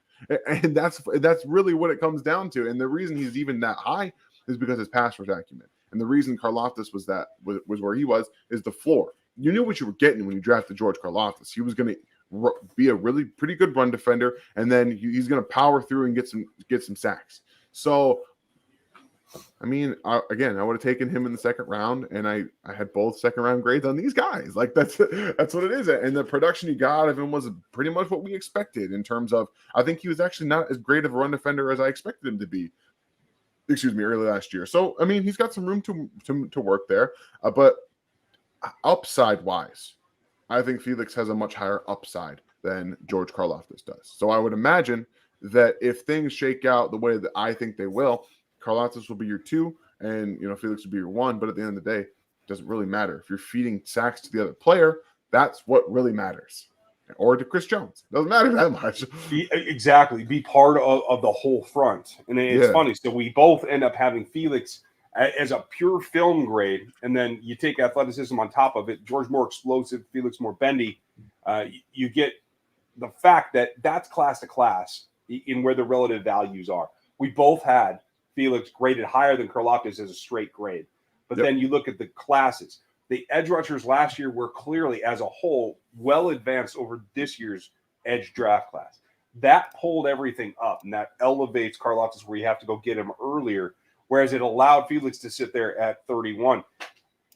And that's really what it comes down to. And the reason he's even that high is because his pass rush acumen. And the reason Karlaftis was where he was is the floor. You knew what you were getting when you drafted George Karlaftis. He was going to be a really pretty good run defender, and then he's going to power through and get some sacks. So, I mean, I would have taken him in the second round, and I had both second round grades on these guys. Like that's what it is. And the production he got of him was pretty much what we expected in terms of. I think he was actually not as great of a run defender as I expected him to be. Early last year. So I mean, he's got some room to work there. But upside wise, I think Felix has a much higher upside than George Karlaftis does. So I would imagine that if things shake out the way that I think they will, Karlaftis will be your 2, and Felix will be your 1. But at the end of the day, it doesn't really matter. If you're feeding sacks to the other player, that's what really matters. Or to Chris Jones. Doesn't matter that much. Exactly. Be part of the whole front. And it's funny. So we both end up having Felix as a pure film grade, and then you take athleticism on top of it. George more explosive, Felix more bendy. You get the fact that that's class to class in where the relative values are. We both had Felix graded higher than Karlaftis as a straight grade. But then you look at the classes. The edge rushers last year were clearly, as a whole, well advanced over this year's edge draft class. That pulled everything up, and that elevates Karlaftis where you have to go get him earlier, whereas it allowed Felix to sit there at 31.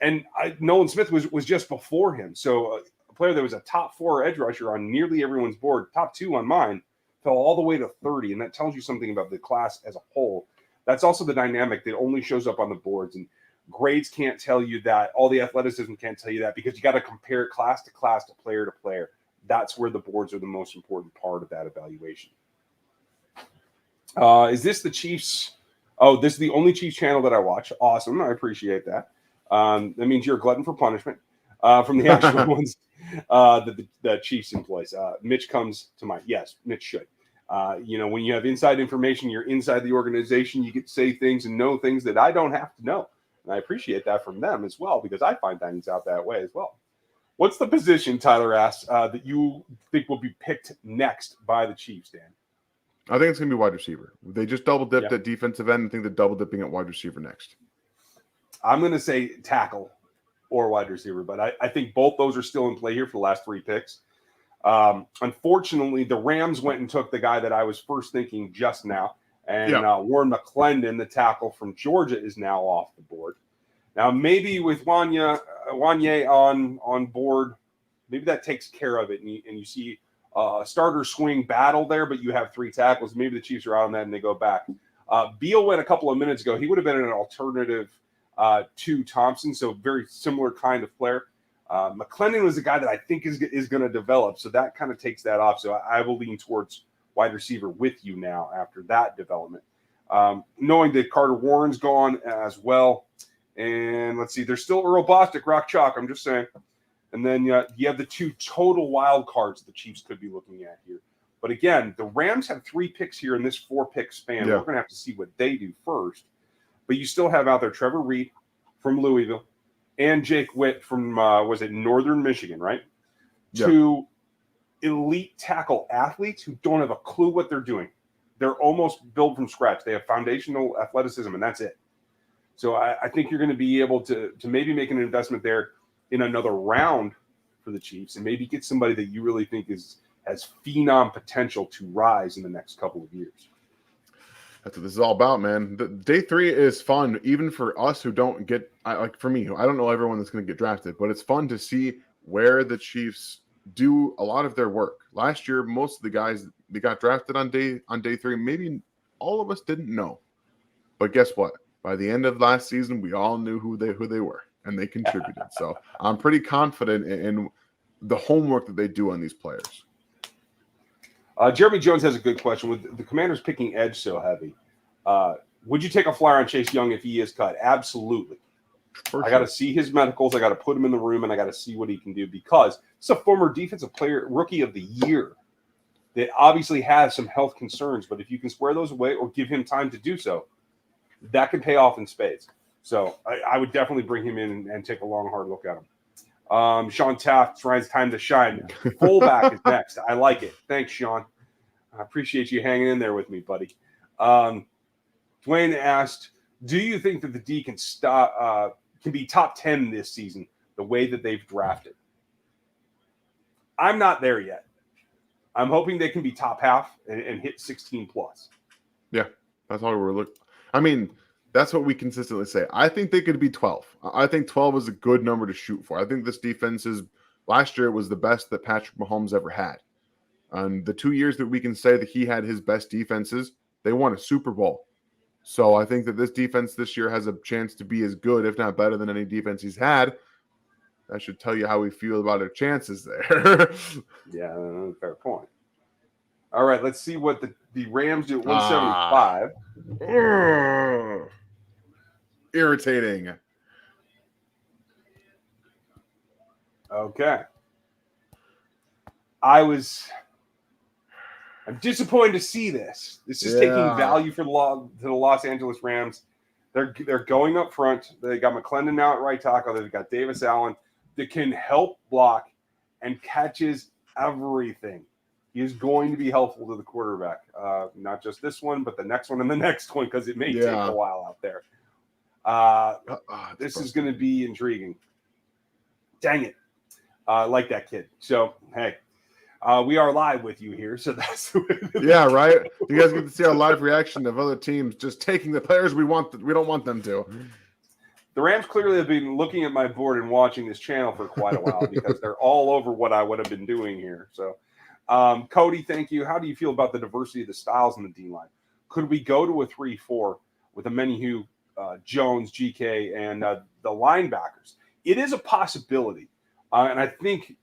And Nolan Smith was just before him. So a player that was a top 4 edge rusher on nearly everyone's board, top 2 on mine, fell all the way to 30, and that tells you something about the class as a whole. That's also the dynamic that only shows up on the boards, and grades can't tell you that. All the athleticism can't tell you that, because you got to compare class to class, to player. That's where the boards are the most important part of that evaluation. Is this the Chiefs? Oh, this is the only Chiefs channel that I watch. Awesome. I appreciate that. That means you're a glutton for punishment from the actual ones that the Chiefs employs. Mitch comes to mind. Yes, Mitch should. When you have inside information, you're inside the organization, you get to say things and know things that I don't have to know. And I appreciate that from them as well, because I find things out that way as well. What's the position, Tyler asks, that you think will be picked next by the Chiefs, Dan? I think it's going to be wide receiver. They just double dipped at defensive end. I think they're double dipping at wide receiver next. I'm going to say tackle or wide receiver, but I think both those are still in play here for the last 3 picks. Unfortunately, the Rams went and took the guy that I was first thinking just now, and Warren McClendon, the tackle from Georgia, is now off the board. Now, maybe with Wanye on board, maybe that takes care of it, and you see a starter swing battle there, but you have 3 tackles. Maybe the Chiefs are out on that and they go back. Beal went a couple of minutes ago. He would have been an alternative to Thompson, so very similar kind of player. McClendon was a guy that I think is going to develop, so that kind of takes that off. So I will lean towards wide receiver with you now after that development. Knowing that Carter Warren's gone as well. And let's see, there's still Earl Bostic, Rock Chalk, I'm just saying. And then you have the 2 total wild cards the Chiefs could be looking at here. But again, the Rams have 3 picks here in this 4-pick span. We're going to have to see what they do first. But you still have out there Trevor Reed from Louisville and Jake Witt from, Northern Michigan, right? Yeah. 2 elite tackle athletes who don't have a clue what they're doing. They're almost built from scratch. They have foundational athleticism, and that's it. So I think you're going to be able to maybe make an investment there in another round for the Chiefs and maybe get somebody that you really think has phenom potential to rise in the next couple of years. That's what this is all about, man. Day 3 is fun, even for us who don't get for me. I don't know everyone that's going to get drafted, but it's fun to see where the Chiefs do a lot of their work. Last year, most of the guys that got drafted on day 3, maybe all of us didn't know. But guess what? By the end of last season, we all knew who they were, and they contributed. So I'm pretty confident in the homework that they do on these players. Jeremy Jones has a good question. With the Commanders picking edge so heavy, would you take a flyer on Chase Young if he is cut? Absolutely. I got to see his medicals. I got to put him in the room, and I got to see what he can do, because it's a former defensive player, rookie of the year, that obviously has some health concerns. But if you can square those away or give him time to do so, that can pay off in spades. So I would definitely bring him in and take a long, hard look at him. Sean Taft, Ryan's time to shine. Fullback is next. I like it. Thanks, Sean. I appreciate you hanging in there with me, buddy. Dwayne asked, do you think that the D can be top 10 this season the way that they've drafted? I'm not there yet. I'm hoping they can be top half and hit 16 plus. Yeah, that's how we're looking. I mean, that's what we consistently say. I think they could be 12. I think 12 is a good number to shoot for. I think this defense last year was the best that Patrick Mahomes ever had. And the 2 years that we can say that he had his best defenses, they won a Super Bowl. So I think that this defense this year has a chance to be as good, if not better, than any defense he's had. That should tell you how we feel about our chances there. Yeah, fair point. All right, let's see what the Rams do at 175. Irritating. Okay. I'm disappointed to see this. This is taking value for the Los Angeles Rams. They're going up front. They got McClendon now at right tackle. They've got Davis Allen that can help block and catches everything. He is going to be helpful to the quarterback. Not just this one, but the next one and the next one, because it may take a while out there. This is going to be intriguing. Dang it. I like that kid. So, hey, we are live with you here. So that's yeah, right? You guys get to see our live reaction of other teams just taking the players we don't want them to. The Rams clearly have been looking at my board and watching this channel for quite a while, because they're all over what I would have been doing here. So, Cody, thank you. How do you feel about the diversity of the styles in the D-line? Could we go to a 3-4 with Amenihue, Jones, GK, and the linebackers? It is a possibility. And I think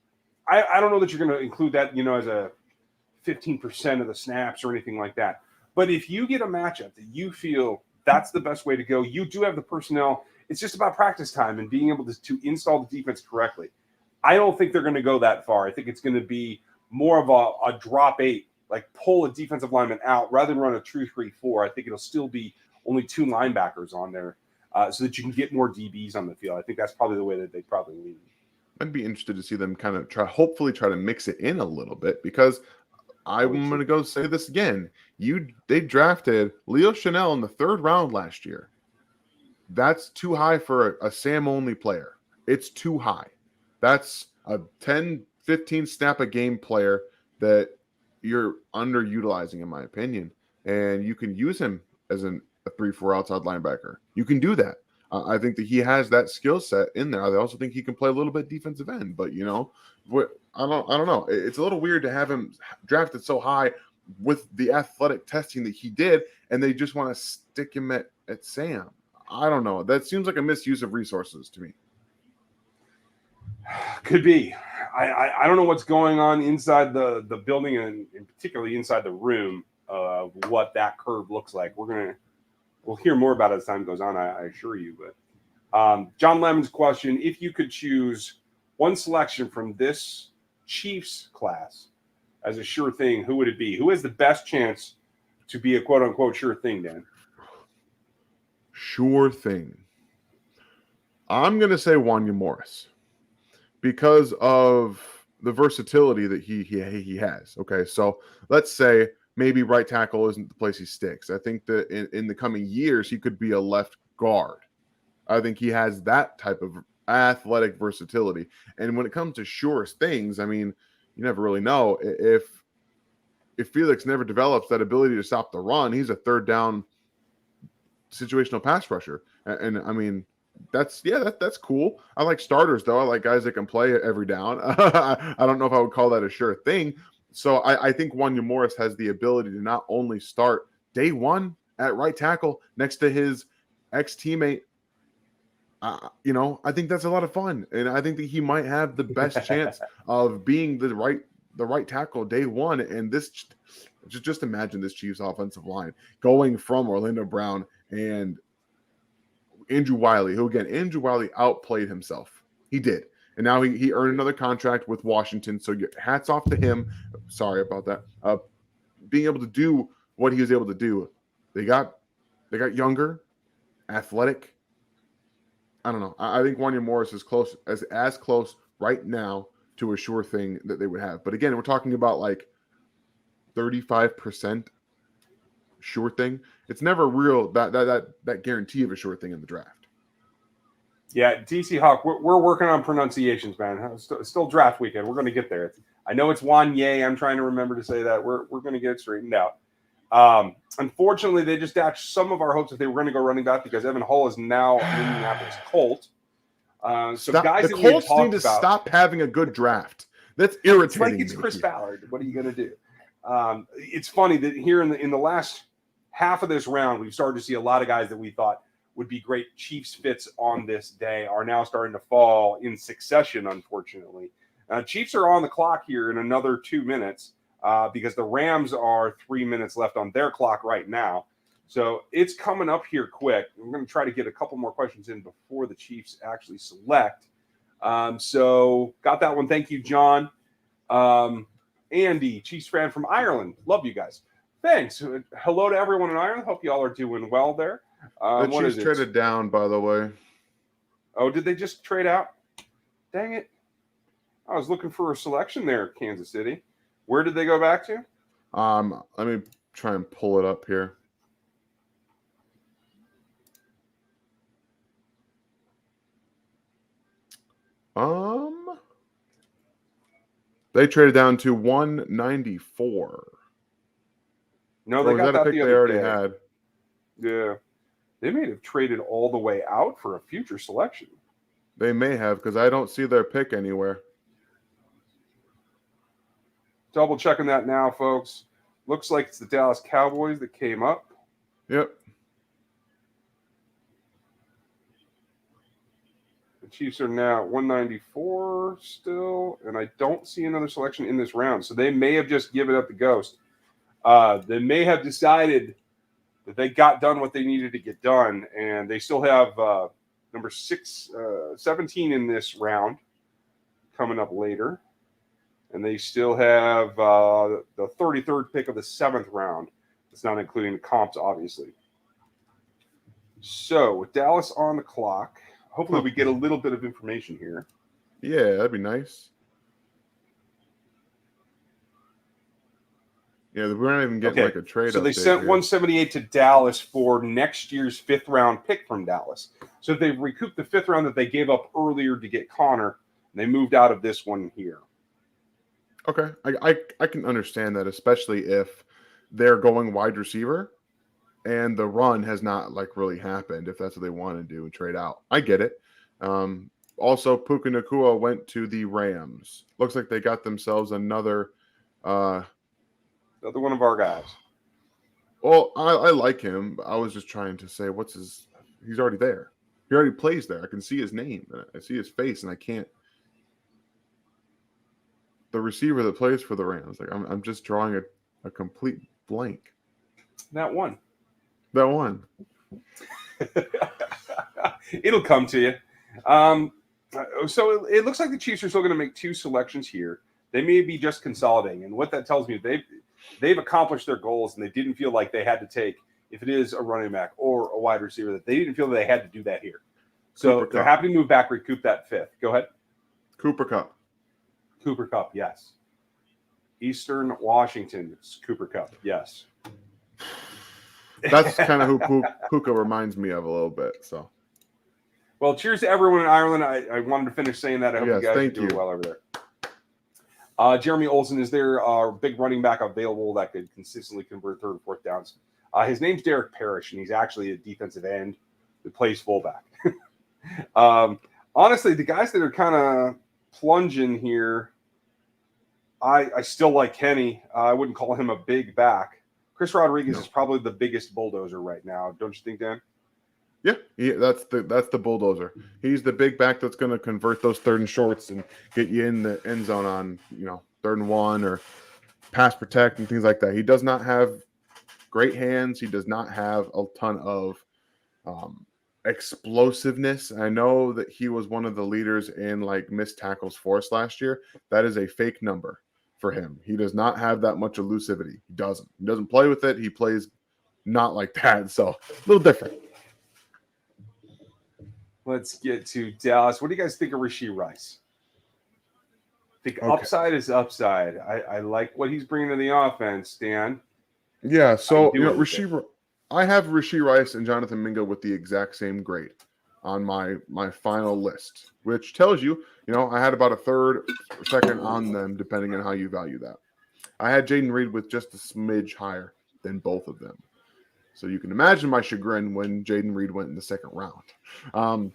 I don't know that you're going to include that, as a 15% of the snaps or anything like that. But if you get a matchup that you feel that's the best way to go, you do have the personnel. It's just about practice time and being able to install the defense correctly. I don't think they're going to go that far. I think it's going to be more of a drop 8 like pull a defensive lineman out rather than run a true 3-4. I think it'll still be only 2 linebackers on there so that you can get more DBs on the field. I think that's probably the way that they probably lean. I'd be interested to see them kind of hopefully try to mix it in a little bit, because I'm going to go say this again. They drafted Leo Chanel in the 3rd round last year. That's too high for a Sam-only player. It's too high. That's a 10, 15 snap a game player that you're underutilizing, in my opinion. And you can use him as a 3-4 outside linebacker. You can do that. I think that he has that skill set in there. I also think he can play a little bit defensive end, but I don't know. It's a little weird to have him drafted so high with the athletic testing that he did, and they just want to stick him at Sam. I don't know. That seems like a misuse of resources to me. Could be. I don't know what's going on inside the building, and particularly inside the room, what that curve looks like. We'll hear more about it as time goes on, I assure you. But John Lemon's question, if you could choose one selection from this Chiefs class as a sure thing, who would it be? Who has the best chance to be a quote-unquote sure thing, Dan? Sure thing. I'm going to say Wanya Morris because of the versatility that he has. Okay, so let's say maybe right tackle isn't the place he sticks. I think that in the coming years, he could be a left guard. I think he has that type of athletic versatility. And when it comes to sure things, I mean, you never really know. If Felix never develops that ability to stop the run, he's a 3rd down situational pass rusher. And I mean, that's cool. I like starters, though. I like guys that can play every down. I don't know if I would call that a sure thing. So I think Wanya Morris has the ability to not only start day one at right tackle next to his ex-teammate. I think that's a lot of fun, and I think that he might have the best chance of being the right tackle day one. And this, just imagine this Chiefs offensive line going from Orlando Brown and Andrew Wiley, who again, Andrew Wiley outplayed himself. He did. And now he earned another contract with Washington. So hats off to him. Sorry about that. Being able to do what he was able to do. They got younger, athletic. I don't know. I think Wanya Morris is close as close right now to a sure thing that they would have. But again, we're talking about like 35% sure thing. It's never real that guarantee of a sure thing in the draft. Yeah, DC Hawk, we're working on pronunciations, man. Still draft weekend. We're going to get there. I know it's Wanye. I'm trying to remember to say that. We're going to get it straightened out. Unfortunately, they just dashed some of our hopes that they were going to go running back because Evan Hull is now an Indianapolis Colt. Guys, the Colts need to stop having a good draft. That's irritating. It's Chris Ballard. What are you going to do? It's funny that here in the last half of this round, we've started to see a lot of guys that we thought would be great Chiefs fits on this day are now starting to fall in succession, unfortunately. Chiefs are on the clock here in another 2 minutes because the Rams are 3 minutes left on their clock right now. So it's coming up here quick. We're going to try to get a couple more questions in before the Chiefs actually select. So got that one. Thank you, John. Andy, Chiefs fan from Ireland. Love you guys. Thanks. Hello to everyone in Ireland. Hope you all are doing well there. The Chiefs traded down, by the way. Oh, did they just trade out? Dang it. I was looking for a selection there, Kansas City. Where did they go back to? Let me try and pull it up here. They traded down to 194. No, they got that pick the they other already day. had. Yeah. They may have traded all the way out for a future selection. They may have, because I don't see their pick anywhere. Double checking that now, folks. Looks like it's the Dallas Cowboys that came up. Yep. The Chiefs are now at 194 still, and I don't see another selection in this round. So they may have just given up the ghost. They may have decided that they got done what they needed to get done, and they still have number 17 in this round coming up later. And they still have the 33rd pick of the 7th round. It's not including the comps, obviously. So with Dallas on the clock, hopefully we get a little bit of information here. Yeah, that'd be nice. Yeah, we're not even getting like a trade. So they sent 178 to Dallas for next year's 5th round pick from Dallas. So they recouped the 5th round that they gave up earlier to get Connor. And they moved out of this one here. Okay, I can understand that, especially if they're going wide receiver and the run has not like really happened, if that's what they want to do and trade out. I get it. Also, Puka Nacua went to the Rams. Looks like they got themselves another one of our guys. Well, I like him. I was just trying to say, he's already there. He already plays there. I can see his name. I see his face, and I can't. The receiver that plays for the Rams. Like I'm just drawing a complete blank. That one. It'll come to you. So it looks like the Chiefs are still going to make 2 selections here. They may be just consolidating, and what that tells me, they've accomplished their goals, and they didn't feel like they had to take, if it is a running back or a wide receiver, that they didn't feel that they had to do that here. So they're happy to move back, recoup that 5th. Go ahead. Cooper Kupp, yes. Eastern Washington, it's Cooper Kupp, yes. That's kind of who Puka reminds me of a little bit. So, well, cheers to everyone in Ireland. I wanted to finish saying that. I hope you guys are doing well over there. Jeremy Olsen is there, big running back available that could consistently convert 3rd and 4th downs. His name's Derek Parrish, and he's actually a defensive end that plays fullback. Honestly, the guys that are kind of plunging here, I still like Kenny. I wouldn't call him a big back. Chris Rodriguez is probably the biggest bulldozer right now, don't you think, Dan? Yeah, that's the bulldozer. He's the big back that's going to convert those 3rd and shorts and get you in the end zone on 3rd and 1 or pass protect and things like that. He does not have great hands. He does not have a ton of explosiveness. I know that he was one of the leaders in like missed tackles forced last year. That is a fake number for him. He does not have that much elusivity. He doesn't play with it. He plays not like that. So a little different. Let's get to Dallas. What do you guys think of Rashee Rice? I think upside is upside. I like what he's bringing to the offense, Dan. Yeah, so I have Rashee Rice and Jonathan Mingo with the exact same grade on my final list, which tells you, I had about a 3rd or 2nd on them, depending on how you value that. I had Jaden Reed with just a smidge higher than both of them. So you can imagine my chagrin when Jaden Reed went in the 2nd round.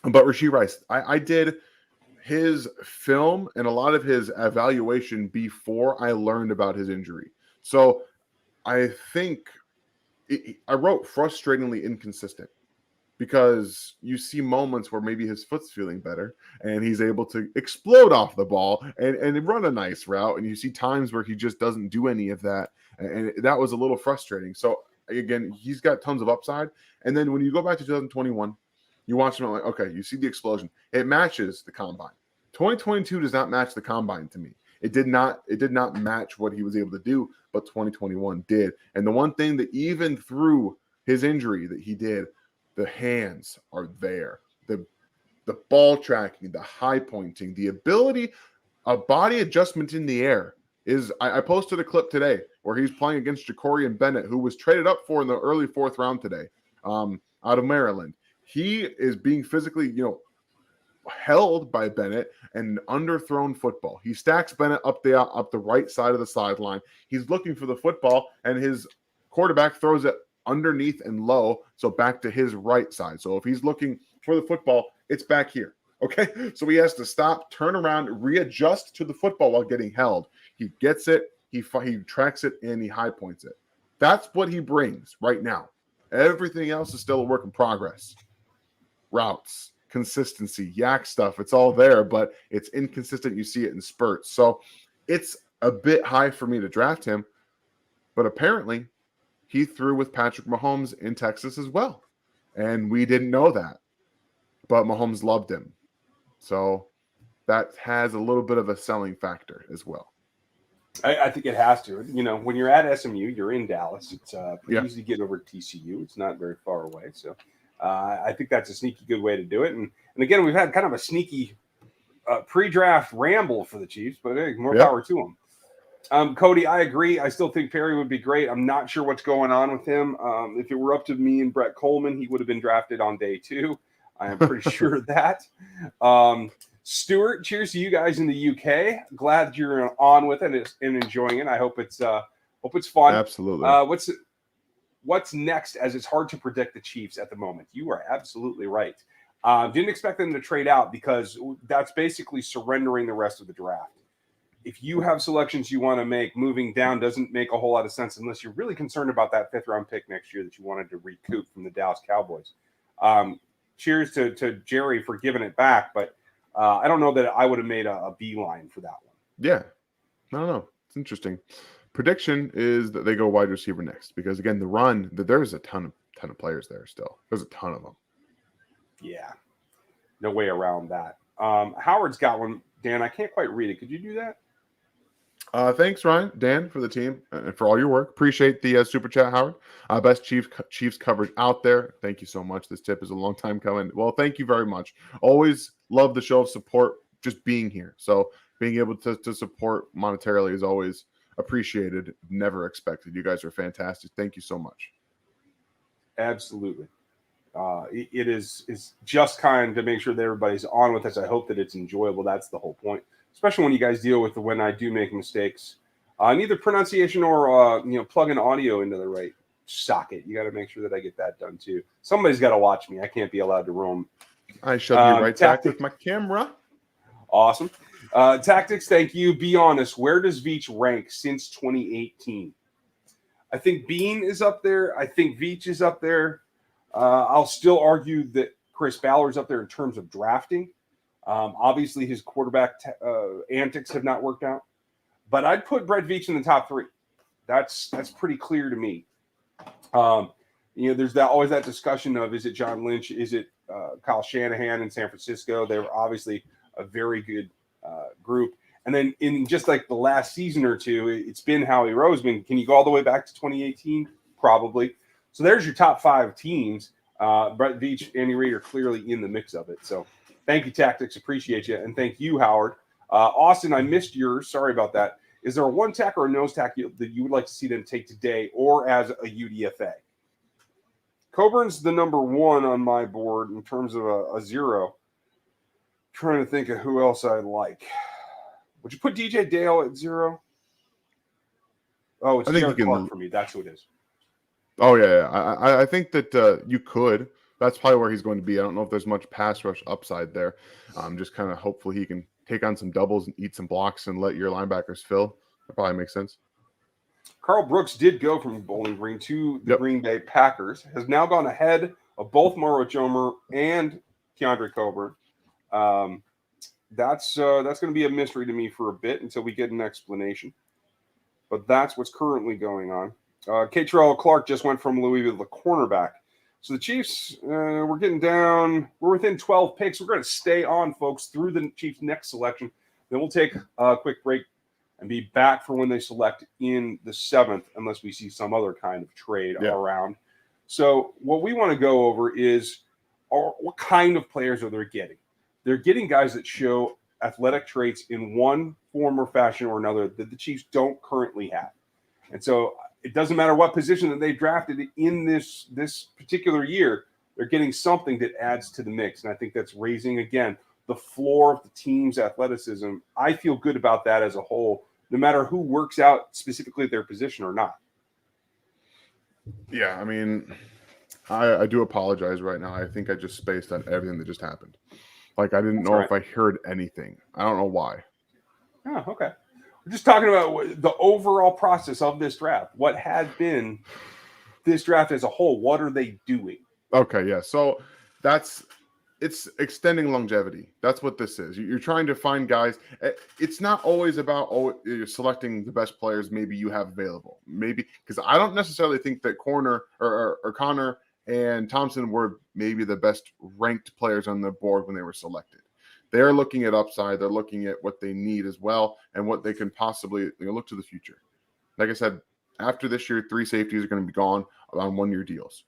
But Rashee Rice, I did his film and a lot of his evaluation before I learned about his injury. So I think I wrote frustratingly inconsistent because you see moments where maybe his foot's feeling better and he's able to explode off the ball and run a nice route. And you see times where he just doesn't do any of that. And that was a little frustrating. So again, he's got tons of upside. And then when you go back to 2021, you watch him, like, okay, you see the explosion. It matches the combine. 2022 does not match the combine to me. It did not match what he was able to do, but 2021 did. And the one thing that even through his injury that he did, the hands are there. The ball tracking, the high pointing, the ability, a body adjustment in the air is. I posted a clip today where he's playing against Ja'Cory Bennett, who was traded up for in the early 4th round today, out of Maryland. He is being physically, held by Bennett and underthrown football. He stacks Bennett up the right side of the sideline. He's looking for the football, and his quarterback throws it underneath and low, so back to his right side. So if he's looking for the football, it's back here. Okay, so he has to stop, turn around, readjust to the football while getting held. He gets it, he tracks it, and he high points it. That's what he brings right now. Everything else is still a work in progress. Routes, consistency, yak stuff, it's all there, but it's inconsistent. You see it in spurts. So it's a bit high for me to draft him, but apparently he threw with Patrick Mahomes in Texas as well. And we didn't know that, but Mahomes loved him. So that has a little bit of a selling factor as well. I think it has to. When you're at SMU, you're in Dallas. It's pretty Yeah. easy to get over to TCU. It's not very far away. So I think that's a sneaky good way to do it. And again, we've had kind of a sneaky pre-draft ramble for the Chiefs, but hey, more power to them. Cody, I agree. I still think Perry would be great. I'm not sure what's going on with him. If it were up to me and Brett Coleman, he would have been drafted on day 2. I am pretty sure of that. Stuart, cheers to you guys in the UK. Glad you're on with it and enjoying it. I hope it's fun. Absolutely. What's next, as it's hard to predict the Chiefs at the moment. You are absolutely right. Didn't expect them to trade out because that's basically surrendering the rest of the draft. If you have selections you want to make, moving down doesn't make a whole lot of sense unless you're really concerned about that 5th-round pick next year that you wanted to recoup from the Dallas Cowboys. Cheers to Jerry for giving it back, but I don't know that I would have made a beeline for that one. Yeah. No. It's interesting. Prediction is that they go wide receiver next because, again, the run, there's a ton of players there still. There's a ton of them. Yeah. No way around that. Howard's got one. Dan, I can't quite read it. Could you do that? Thanks, Ryan, Dan, for the team and for all your work. Appreciate the super chat, Howard. Best Chiefs coverage out there. Thank you so much. This tip is a long time coming. Well, thank you very much. Always love the show of support, just being here. So being able to support monetarily is always appreciated. Never expected. You guys are fantastic. Thank you so much. Absolutely. It is just kind to make sure that everybody's on with us. I hope that it's enjoyable. That's the whole point. Especially when you guys deal with when I do make mistakes, either pronunciation or plug an audio into the right socket. You got to make sure that I get that done too. Somebody's got to watch me. I can't be allowed to roam. I shall be right back with my camera. Awesome. Tactics, thank you. Be honest. Where does Veach rank since 2018? I think Bean is up there. I think Veach is up there. I'll still argue that Chris Ballard's up there in terms of drafting. Obviously, his quarterback antics have not worked out, but I'd put Brett Veach in the top 3. That's pretty clear to me. There's always that discussion of, is it John Lynch? Is it Kyle Shanahan in San Francisco? They were obviously a very good group. And then in just like the last season or two, it's been Howie Roseman. Can you go all the way back to 2018? Probably. So there's your top 5 teams. Brett Veach, Andy Reid are clearly in the mix of it. So thank you, Tactics. Appreciate you. And thank you, Howard. Austin, I missed yours. Sorry about that. Is there a one tack or a nose tack that you would like to see them take today or as a UDFA? Coburn's the number 1 on my board in terms of a 0. Trying to think of who else I like. Would you put DJ Dale at 0? Oh, it's Jared Clark for me. That's who it is. Oh, yeah. I think that you could. That's probably where he's going to be. I don't know if there's much pass rush upside there. Just kind of hopefully he can take on some doubles and eat some blocks and let your linebackers fill. That probably makes sense. Carl Brooks did go from Bowling Green to the Green Bay Packers. Has now gone ahead of both Mauro Jomer and Keondre Coburn. That's going to be a mystery to me for a bit until we get an explanation. But that's what's currently going on. K-Terrell Clark just went from Louisville, the cornerback. So the Chiefs, we're getting down. We're within 12 picks. We're going to stay on, folks, through the Chiefs' next selection. Then we'll take a quick break and be back for when they select in the 7th, unless we see some other kind of trade around. So what we want to go over is what kind of players are they getting? They're getting guys that show athletic traits in one form or fashion or another that the Chiefs don't currently have. And so it doesn't matter what position that they drafted in this particular year, they're getting something that adds to the mix. And I think that's raising, again, the floor of the team's athleticism. I feel good about that as a whole, no matter who works out specifically their position or not. Yeah, I mean, I do apologize right now. I think I just spaced on everything that just happened. Like, I didn't know if I heard anything. I don't know why. Oh, okay. We're just talking about the overall process of this draft. What has been this draft as a whole? What are they doing? Okay, yeah. So it's extending longevity. That's what this is. You're trying to find guys. It's not always about you're selecting the best players maybe you have available. Maybe because I don't necessarily think that Connor and Thompson were maybe the best ranked players on the board when they were selected. they're looking at upside. They're looking at what they need as well and what they can possibly look to the future. Like I said, after this year, 3 safeties are going to be gone on 1-year deals.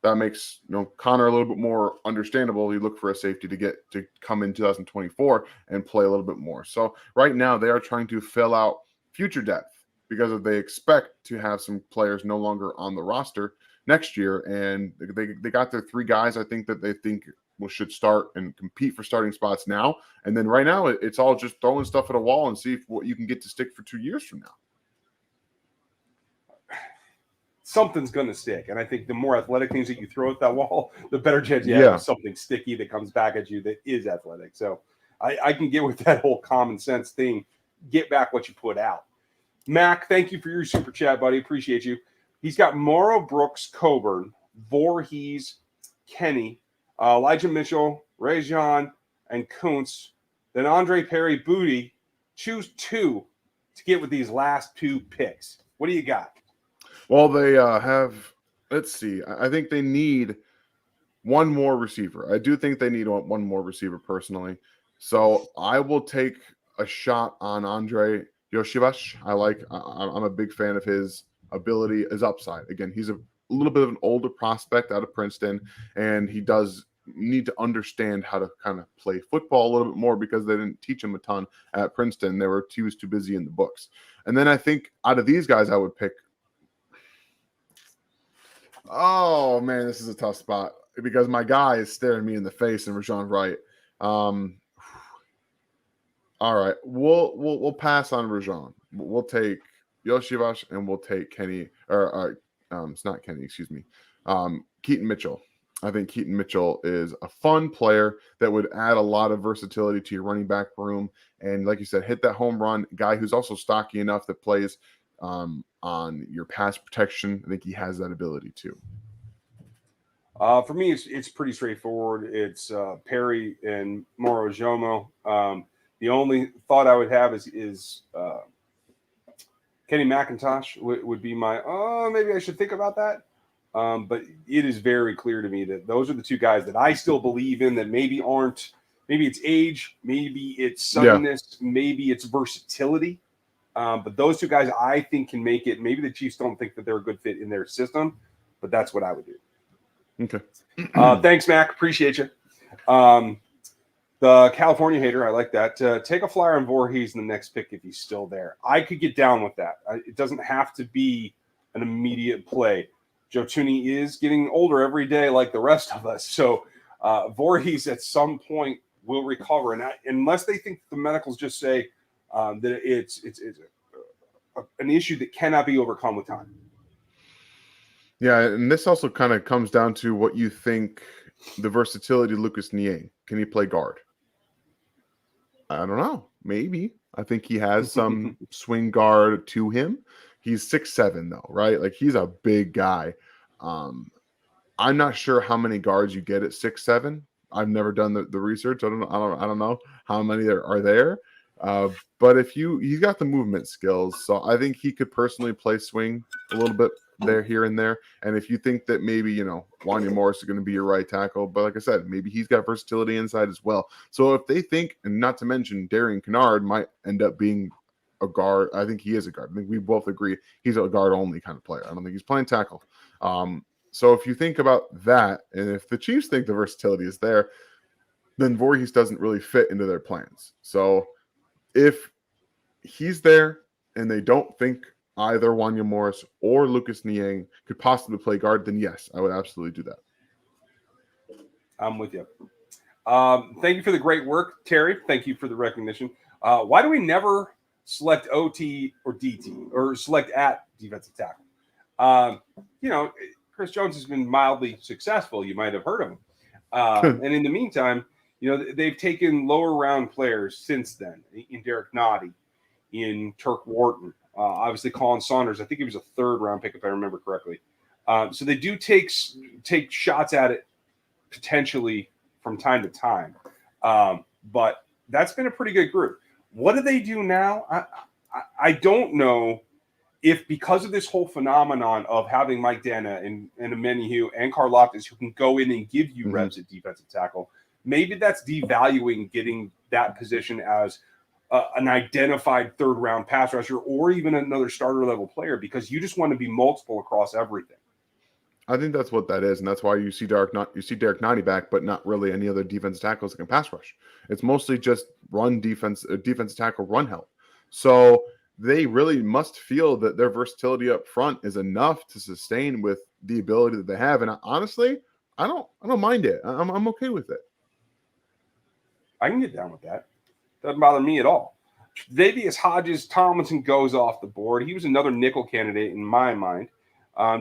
That makes Connor a little bit more understandable. You look for a safety to come in 2024 and play a little bit more. So right now they are trying to fill out future depth because they expect to have some players no longer on the roster next year, and they got their 3 guys I think that they think should start and compete for starting spots now. And then right now it's all just throwing stuff at a wall and see what you can get to stick for 2 years from now. Something's going to stick. And I think the more athletic things that you throw at that wall, the better chance you have of something sticky that comes back at you that is athletic. So I can get with that whole common sense thing. Get back what you put out. Mac, thank you for your super chat, buddy. Appreciate you. He's got Morrow, Brooks, Coburn, Voorhees, Kenny, Elijah Mitchell, Rajon, and Kuntz. Then Andre Perry, Booty. Choose 2 to get with these last 2 picks. What do you got? Well, they have, let's see, I think they need one more receiver. I do think they need one more receiver personally. So I will take a shot on Andre Yoshibas. I'm a big fan of his ability, his upside. Again, he's a little bit of an older prospect out of Princeton, and he does need to understand how to kind of play football a little bit more because they didn't teach him a ton at Princeton. He was too busy in the books. And then I think out of these guys, I would pick. Oh man, this is a tough spot because my guy is staring me in the face and Rajon Wright. All right, we'll pass on Rajon. We'll take Yoshibas and we'll take Kenny it's not Kenny, excuse me. Keaton Mitchell. I think Keaton Mitchell is a fun player that would add a lot of versatility to your running back room. And like you said, hit that home run guy who's also stocky enough that plays on your pass protection. I think he has that ability too. For me, it's pretty straightforward. It's Perry and Moro Jomo. The only thought I would have is Kenny McIntosh would be my, maybe I should think about that. But it is very clear to me that those are the 2 guys that I still believe in that maybe it's age, maybe it's suddenness, maybe it's versatility. But those 2 guys I think can make it. Maybe the Chiefs don't think that they're a good fit in their system, but that's what I would do. Okay. Thanks, Mac. Appreciate you. The California hater, I like that. Take a flyer on Voorhees in the next pick if he's still there. I could get down with that. It doesn't have to be an immediate play. Joe Thuney is getting older every day like the rest of us. So Voorhees at some point will recover. And unless they think the medicals just say that it's an issue that cannot be overcome with time. Yeah, and this also kind of comes down to what you think the versatility of Lucas Niang. Can he play guard? I don't know. Maybe. I think he has some swing guard to him. He's 6'7", though, right? Like, he's a big guy. I'm not sure how many guards you get at 6'7". I've never done the research. I don't know how many there are there. But he's got the movement skills, so I think he could personally play swing a little bit there, here and there. And if you think that maybe Wanya Morris is going to be your right tackle, but like I said, maybe he's got versatility inside as well. So if they think, and not to mention Darian Kennard might end up being a guard, I think he is a guard. I think we both agree he's a guard only kind of player. I don't think he's playing tackle. So if you think about that, and if the Chiefs think the versatility is there, then Voorhees doesn't really fit into their plans. So if he's there and they don't think either Wanya Morris or Lucas Niang could possibly play guard, then yes, I would absolutely do that. I'm with you. Thank you for the great work, Terry. Thank you for the recognition. Why do we never select OT or DT or select at defensive tackle? Chris Jones has been mildly successful. You might have heard of him. And in the meantime, they've taken lower round players since then in Derek Noddy, in Turk Wharton, obviously Colin Saunders. I think he was a 3rd round pick, if I remember correctly. So they do take shots at it potentially from time to time. But that's been a pretty good group. What do they do now? I don't know if because of this whole phenomenon of having Mike Dana and Emmanuel and Karlaftis who can go in and give you reps at defensive tackle, maybe that's devaluing getting that position as an identified third-round pass rusher or even another starter-level player because you just want to be multiple across everything. I think that's what that is, and that's why you see Derek Nottie back, but not really any other defensive tackles that can pass rush. It's mostly just defensive tackle run help. So they really must feel that their versatility up front is enough to sustain with the ability that they have. And honestly, I don't mind it. I'm okay with it. I can get down with that. Doesn't bother me at all. Davius Hodges Tomlinson goes off the board. He was another nickel candidate in my mind.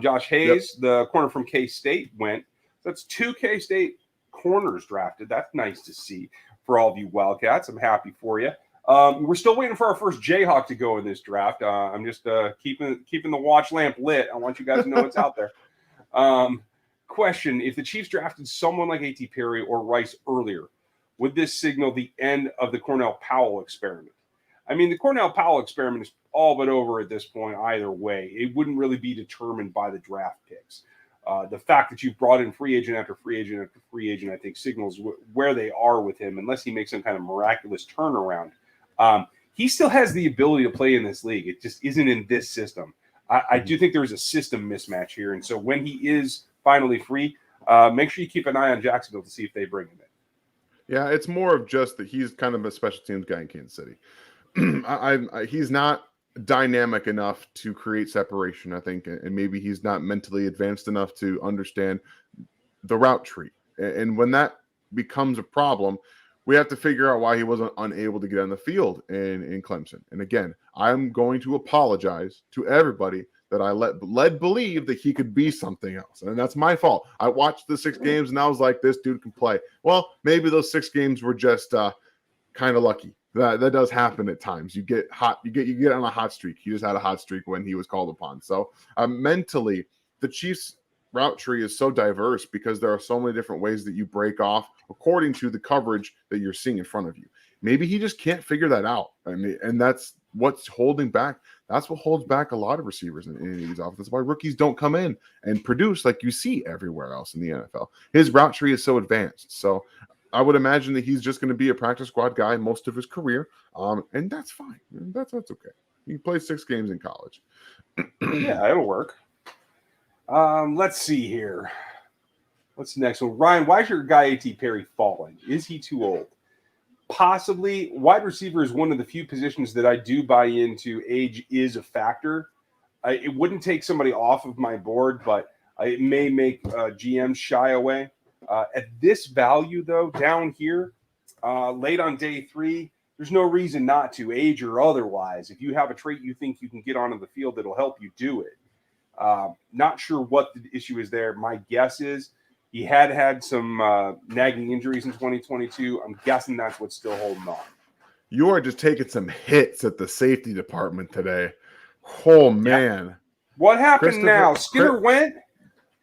Josh Hayes, the corner from K-State, went. That's 2 K-State corners drafted. That's nice to see for all of you Wildcats. I'm happy for you. We're still waiting for our first Jayhawk to go in this draft. I'm just keeping the watch lamp lit. I want you guys to know it's out there. Question: if the Chiefs drafted someone like A.T. Perry or Rice earlier, would this signal the end of the Cornell Powell experiment? I mean, the Cornell Powell experiment is all but over at this point either way. It wouldn't really be determined by the draft picks. The fact that you've brought in free agent after free agent after free agent, I think, signals where they are with him, unless he makes some kind of miraculous turnaround. He still has the ability to play in this league. It just isn't in this system. I do think there's a system mismatch here. And so when he is finally free, make sure you keep an eye on Jacksonville to see if they bring him in. Yeah, it's more of just that he's kind of a special teams guy in Kansas City. He's not dynamic enough to create separation, I think, and maybe he's not mentally advanced enough to understand the route tree. And when that becomes a problem, we have to figure out why he wasn't unable to get on the field in Clemson. And again, I'm going to apologize to everybody that I led believe that he could be something else. And that's my fault. I watched the 6 games and I was like, this dude can play. Well, maybe those 6 games were just kind of lucky. That does happen at times. You get hot, you get on a hot streak. He just had a hot streak when he was called upon. So mentally, the Chiefs' route tree is so diverse because there are so many different ways that you break off according to the coverage that you're seeing in front of you. Maybe he just can't figure that out. I mean, and that's what's holding back. That's what holds back a lot of receivers in these offenses. That's why rookies don't come in and produce like you see everywhere else in the NFL. His route tree is so advanced. So I would imagine that he's just going to be a practice squad guy most of his career, and that's fine. That's okay. He played 6 games in college. Yeah, it'll work. Let's see here. What's the next one? Ryan, why is your guy A.T. Perry falling? Is he too old? Possibly. Wide receiver is one of the few positions that I do buy into. Age is a factor. It wouldn't take somebody off of my board, but it may make GMs shy away. At this value, though, down here, late on day 3, there's no reason not to, age or otherwise. If you have a trait you think you can get onto the field that'll help you do it. Not sure what the issue is there. My guess is he had some nagging injuries in 2022. I'm guessing that's what's still holding on. You are just taking some hits at the safety department today. Oh, man. Yeah. What happened now? Skinner went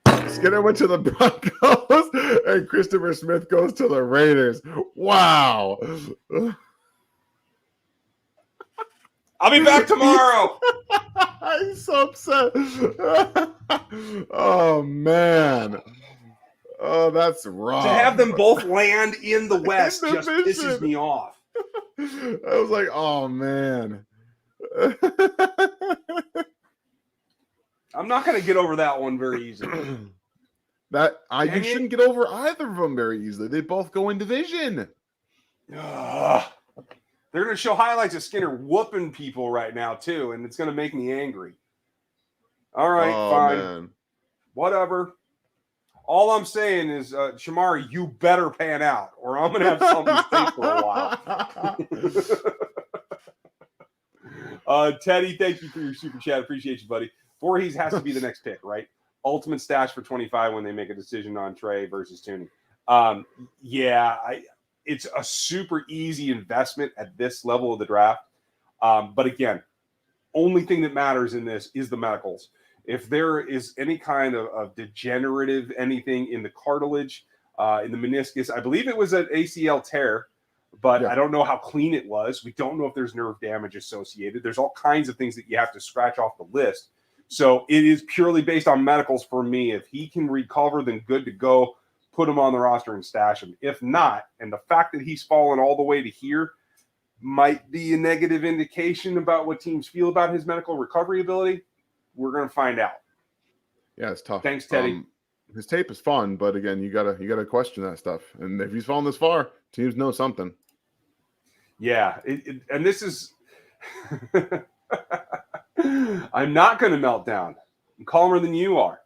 to the Broncos, and Christopher Smith goes to the Raiders. Wow. I'll be back tomorrow. I'm so upset. Oh, man. Oh, that's wrong. To have them both land in the West just pisses me off. I was like, oh, man. I'm not going to get over that one very easily. You shouldn't get over either of them very easily. They both go in division. They're going to show highlights of Skinner whooping people right now, too, and it's going to make me angry. All right, fine. Man. Whatever. All I'm saying is, Shamari, you better pan out, or I'm going to have something to say for a while. Teddy, thank you for your super chat. Appreciate you, buddy. Voorhees has to be the next pick, right? Ultimate stash for 25 when they make a decision on Trey versus Tooney. It's a super easy investment at this level of the draft. But again, only thing that matters in this is the medicals. If there is any kind of degenerative anything in the cartilage, in the meniscus, I believe it was an ACL tear, but I don't know how clean it was. We don't know if there's nerve damage associated. There's all kinds of things that you have to scratch off the list. So it is purely based on medicals for me. If he can recover, then good to go. put him on the roster and stash him. If not, and the fact that he's fallen all the way to here might be a negative indication about what teams feel about his medical recovery ability. We're going to find out. Yeah, it's tough. Thanks, Teddy. His tape is fun, but again, you gotta question that stuff. And if he's fallen this far, teams know something. Yeah, and this is. I'm not going to melt down. I'm calmer than you are.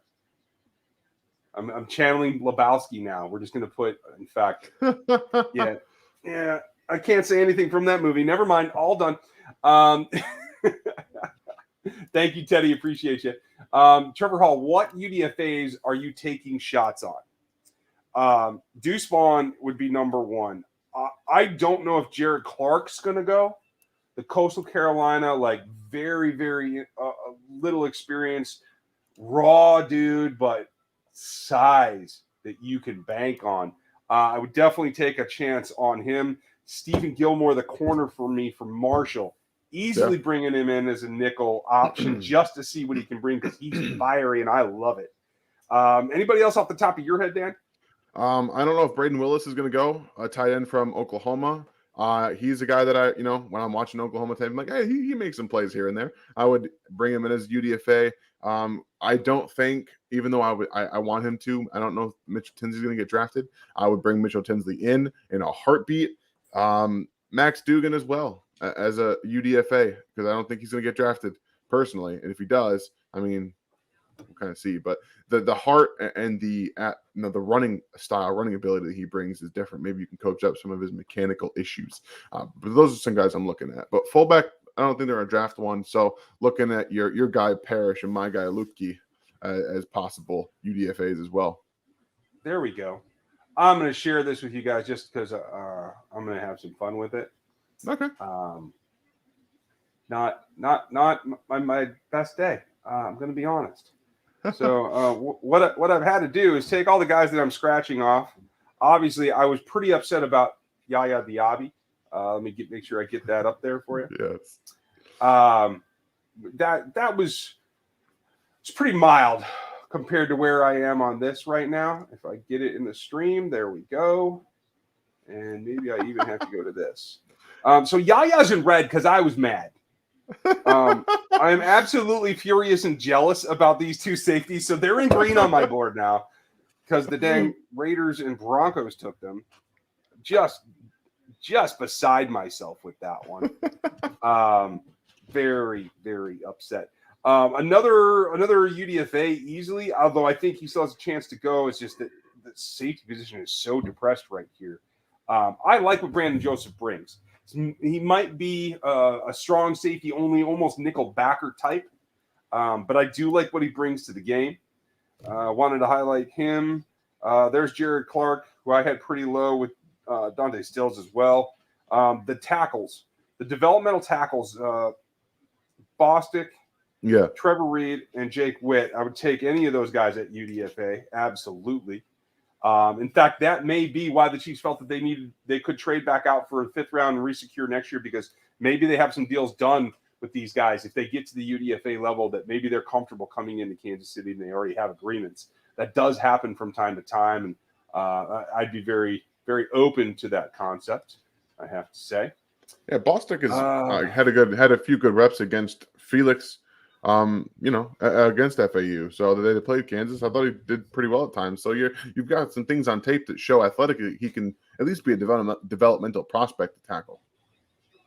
I'm channeling Lebowski now. We're just going to put, in fact, yeah. I can't say anything from that movie. Never mind. All done. Thank you, Teddy. Appreciate you. Trevor Hall, what UDFAs are you taking shots on? Deuce Vaughn would be number one. I don't know if Jared Clark's going to go. The Coastal Carolina, like very, very little experience, raw dude, but size that you can bank on. I would definitely take a chance on him. Stephen Gilmore, the corner for me from Marshall, easily bringing him in as a nickel option just to see what he can bring because he's fiery and I love it. Anybody else off the top of your head, Dan? I don't know if Braden Willis is going to go, a tight end from Oklahoma. He's a guy that I, when I'm watching Oklahoma tape, I'm like, hey, he makes some plays here and there. I would bring him in as UDFA. I don't think, even though I want him to, I don't know if Mitchell Tinsley's going to get drafted. I would bring Mitchell Tinsley in a heartbeat. Max Dugan as well as a UDFA because I don't think he's going to get drafted personally. And if he does, I mean, we'll kind of see. But the heart and the running style, running ability that he brings is different. Maybe you can coach up some of his mechanical issues. But those are some guys I'm looking at. But fullback, I don't think they're a draft one. So looking at your guy Parrish and my guy Lutke as possible UDFAs as well. There we go. I'm going to share this with you guys just because I'm going to have some fun with it. Okay. Not my best day. I'm going to be honest. So what I've had to do is take all the guys that I'm scratching off. Obviously, I was pretty upset about Yaya Diaby. Let me make sure I get that up there for you. Yes. It's pretty mild compared to where I am on this right now. If I get it in the stream, there we go. And maybe I even have to go to this. So Yaya's in red because I was mad. I am absolutely furious and jealous about these two safeties. So they're in green on my board now because the dang Raiders and Broncos took them. Just beside myself with that one. Very, very upset. Another UDFA easily, although I think he still has a chance to go. It's just that the safety position is so depressed right here. I like what Brandon Joseph brings. He might be a strong safety, only almost nickel backer type, but I do like what he brings to the game. Wanted to highlight him. There's Jared Clark, who I had pretty low with Dante Stills as well. The tackles, the developmental tackles, Bostic, Trevor Reed, and Jake Witt. I would take any of those guys at UDFA, absolutely. In fact, that may be why the Chiefs felt that they could trade back out for a fifth round and resecure next year because maybe they have some deals done with these guys. If they get to the UDFA level, that maybe they're comfortable coming into Kansas City and they already have agreements. That does happen from time to time, and I'd be very, very open to that concept, I have to say. Yeah, Bostic has had a few good reps against Felix. Against FAU. So they played Kansas. I thought he did pretty well at times. So you've got some things on tape that show athletically he can at least be a developmental prospect to tackle.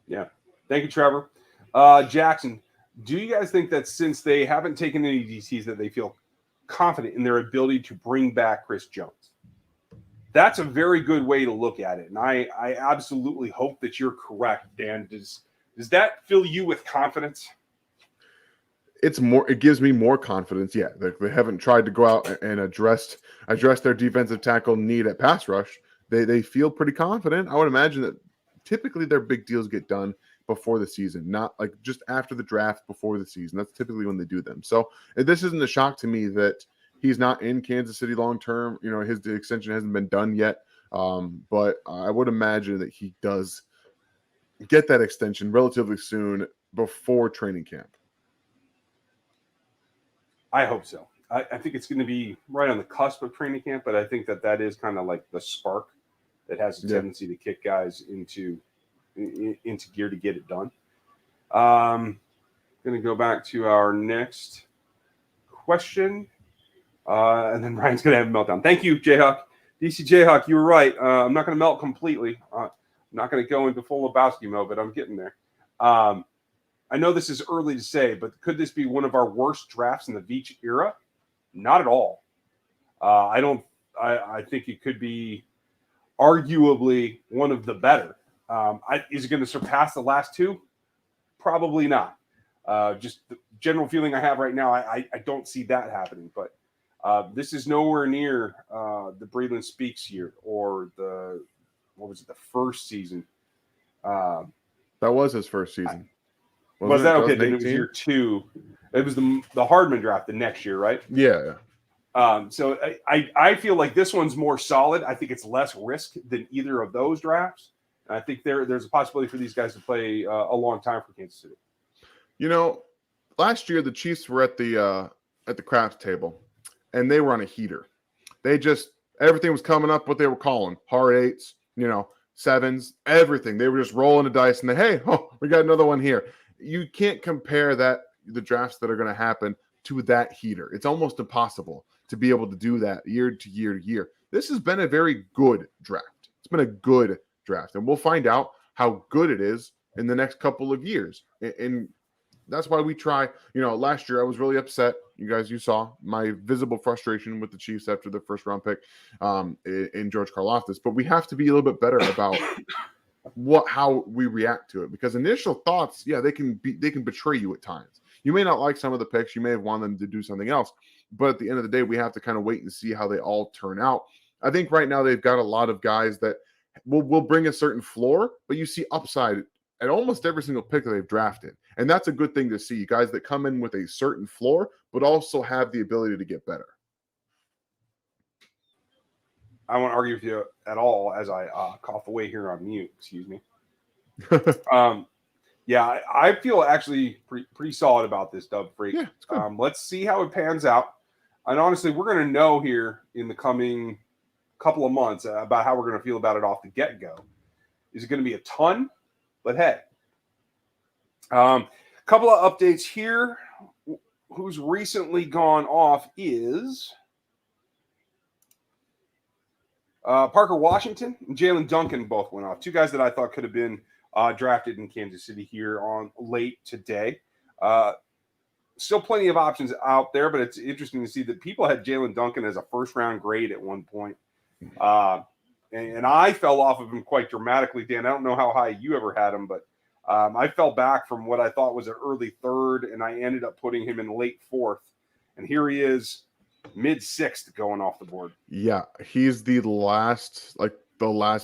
Yeah. Thank you, Trevor. Jackson, do you guys think that since they haven't taken any DCs that they feel confident in their ability to bring back Chris Jones? That's a very good way to look at it. And I absolutely hope that you're correct, Dan. Does that fill you with confidence? It gives me more confidence. Yeah, they haven't tried to go out and address their defensive tackle need at pass rush. They feel pretty confident. I would imagine that typically their big deals get done before the season, not like just after the draft before the season. That's typically when they do them. So this isn't a shock to me that he's not in Kansas City long term. His extension hasn't been done yet, but I would imagine that he does get that extension relatively soon before training camp. I hope so. I think it's going to be right on the cusp of training camp, but I think that is kind of like the spark that has a tendency to kick guys into gear to get it done. Going to go back to our next question, and then Ryan's going to have a meltdown. Thank you, Jayhawk. DC Jayhawk, you were right. I'm not going to melt completely. I'm not going to go into full Lebowski mode, but I'm getting there. I know this is early to say, but could this be one of our worst drafts in the Veach era? Not at all. I think it could be arguably one of the better. Is it going to surpass the last two? Probably not. Just the general feeling I have right now, I don't see that happening. But this is nowhere near the Breland Speaks year or the first season. That was his first season. Was that okay? Then it was year 2. It was the Hardman draft the next year, right? Yeah. So I feel like this one's more solid. I think it's less risk than either of those drafts. And I think there's a possibility for these guys to play a long time for Kansas City. Last year the Chiefs were at the craps table, and they were on a heater. Everything was coming up what they were calling hard 8s, 7s, everything. They were just rolling the dice, and we got another one here. You can't compare the drafts that are going to happen to that heater. It's almost impossible to be able to do that year to year to year. This has been a very good draft. It's been a good draft, and we'll find out how good it is in the next couple of years. And that's why we try. Last year I was really upset. You saw my visible frustration with the Chiefs after the first round pick in George Karlaftis. But we have to be a little bit better about how we react to it, because initial thoughts, they can betray you at times. You may not like some of the picks. You may have wanted them to do something else. But at the end of the day, we have to kind of wait and see how they all turn out. I think right now they've got a lot of guys that will bring a certain floor, but you see upside at almost every single pick that they've drafted. And that's a good thing to see. Guys that come in with a certain floor, but also have the ability to get better. I won't argue with you at all as I cough away here on mute. Excuse me. I feel actually pretty solid about this, Dub Freak. Yeah, let's see how it pans out. And honestly, we're going to know here in the coming couple of months about how we're going to feel about it off the get-go. Is it going to be a ton? But hey, couple of updates here. Who's recently gone off is Parker Washington and Jalen Duncan both went off. Two guys that I thought could have been drafted in Kansas City here on late today. Still plenty of options out there, but it's interesting to see that people had Jalen Duncan as a first-round grade at one point. And I fell off of him quite dramatically, Dan. I don't know how high you ever had him, but I fell back from what I thought was an early 3rd, and I ended up putting him in late 4th. And here he is, mid-6th going off the board. Yeah, he's the last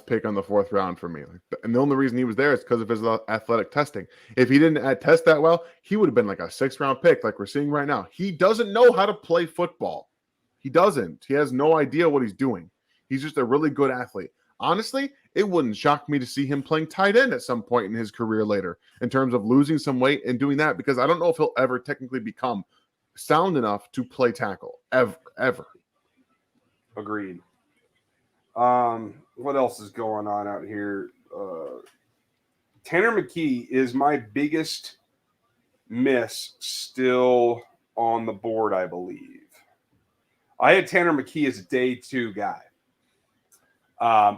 pick on the 4th round for me. And the only reason he was there is because of his athletic testing. If he didn't test that well, he would have been like a 6th-round pick like we're seeing right now. He doesn't know how to play football. He doesn't. He has no idea what he's doing. He's just a really good athlete. Honestly, it wouldn't shock me to see him playing tight end at some point in his career later in terms of losing some weight and doing that, because I don't know if he'll ever technically become sound enough to play tackle ever. Agreed. What else is going on out here? Tanner McKee is my biggest miss still on the board, I believe. I had Tanner McKee as a day 2 guy.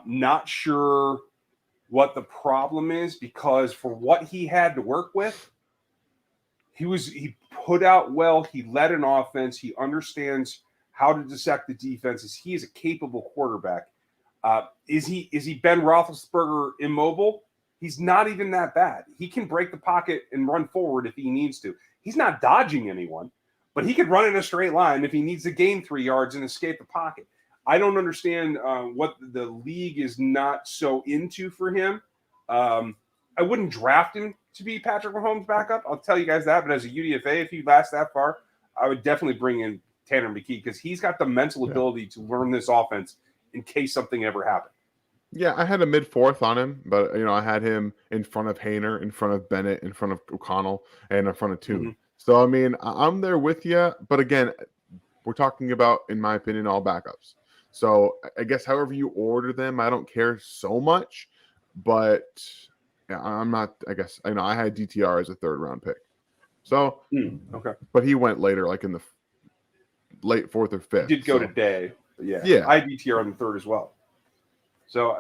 Not sure what the problem is, because for what he had to work with, he put out well. He led an offense. He understands how to dissect the defenses. He is a capable quarterback. Is he Ben Roethlisberger immobile? He's not even that bad. He can break the pocket and run forward if he needs to. He's not dodging anyone, but he could run in a straight line if he needs to gain 3 yards and escape the pocket. I don't understand what the league is not so into for him. I wouldn't draft him to be Patrick Mahomes' backup. I'll tell you guys that. But as a UDFA, if he lasts that far, I would definitely bring in Tanner McKee, because he's got the mental ability to learn this offense in case something ever happened. Yeah, I had a mid-4th on him, but I had him in front of Hayner, in front of Bennett, in front of O'Connell, and in front of Toon. Mm-hmm. So, I'm there with you. But again, we're talking about, in my opinion, all backups. So I guess however you order them, I don't care so much. But yeah, I'm not. I guess I had DTR as a 3rd round pick. So Okay. but he went later, like in the late 4th or 5th. He did go today. But yeah. I had DTR on the 3rd as well. So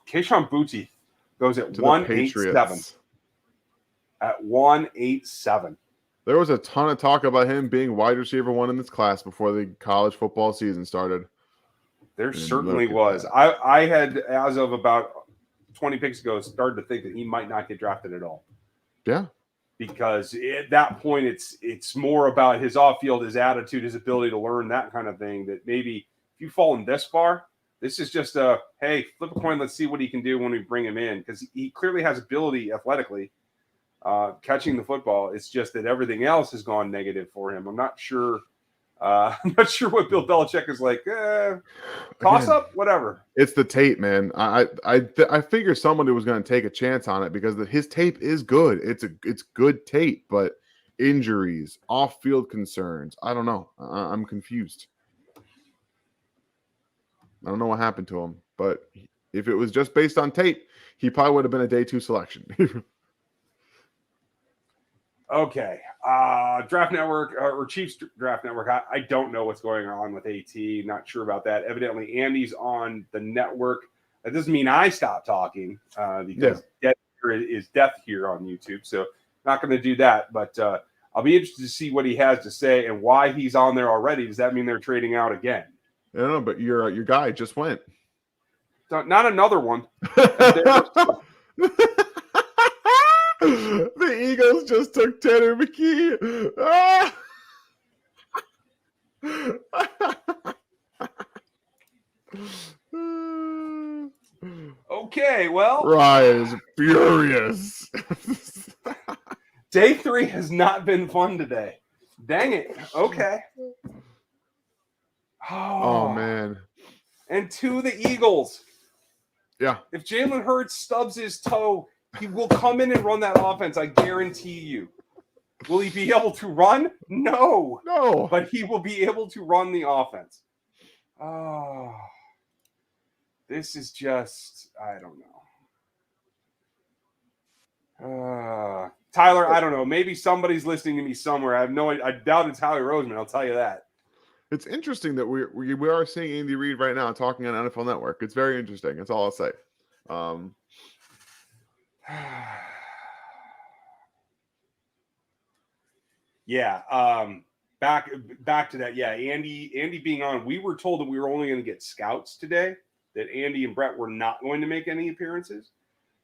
Kayshon Boutte goes at 187. At 187. There was a ton of talk about him being wide receiver 1 in this class before the college football season started. There certainly was. I had, as of about 20 picks ago, started to think that he might not get drafted at all. Yeah. Because at that point, it's more about his off-field, his attitude, his ability to learn, that kind of thing, that maybe if you've fallen this far, this is just hey, flip a coin, let's see what he can do when we bring him in. Because he clearly has ability athletically, catching the football. It's just that everything else has gone negative for him. I'm not sure what Bill Belichick is like. Toss up, whatever. It's the tape, man. I figured somebody was going to take a chance on it because his tape is good. It's good tape, but injuries, off-field concerns. I don't know. I'm confused. I don't know what happened to him, but if it was just based on tape, he probably would have been a day 2 selection. Okay. Draft Network or Chiefs Draft Network. I don't know what's going on with AT. Not sure about that. Evidently, Andy's on the network. That doesn't mean I stop talking because death is death here on YouTube. So not going to do that. But I'll be interested to see what he has to say and why he's on there already. Does that mean they're trading out again? I don't know, but your guy just went. Not another one. The Eagles just took Tanner McKee. Okay, well. Ryan is furious. Day 3 has not been fun today. Dang it. Okay. Oh, man. And to the Eagles. Yeah. If Jalen Hurts stubs his toe, he will come in and run that offense. I guarantee you. Will he be able to run? No. But he will be able to run the offense. Oh. This is just, I don't know. Tyler, I don't know. Maybe somebody's listening to me somewhere. I doubt it's Howie Roseman. I'll tell you that. It's interesting that we are seeing Andy Reid right now talking on NFL Network. It's very interesting. That's all I'll say. Yeah. Back to that. Yeah. Andy being on, we were told that we were only going to get scouts today, that Andy and Brett were not going to make any appearances.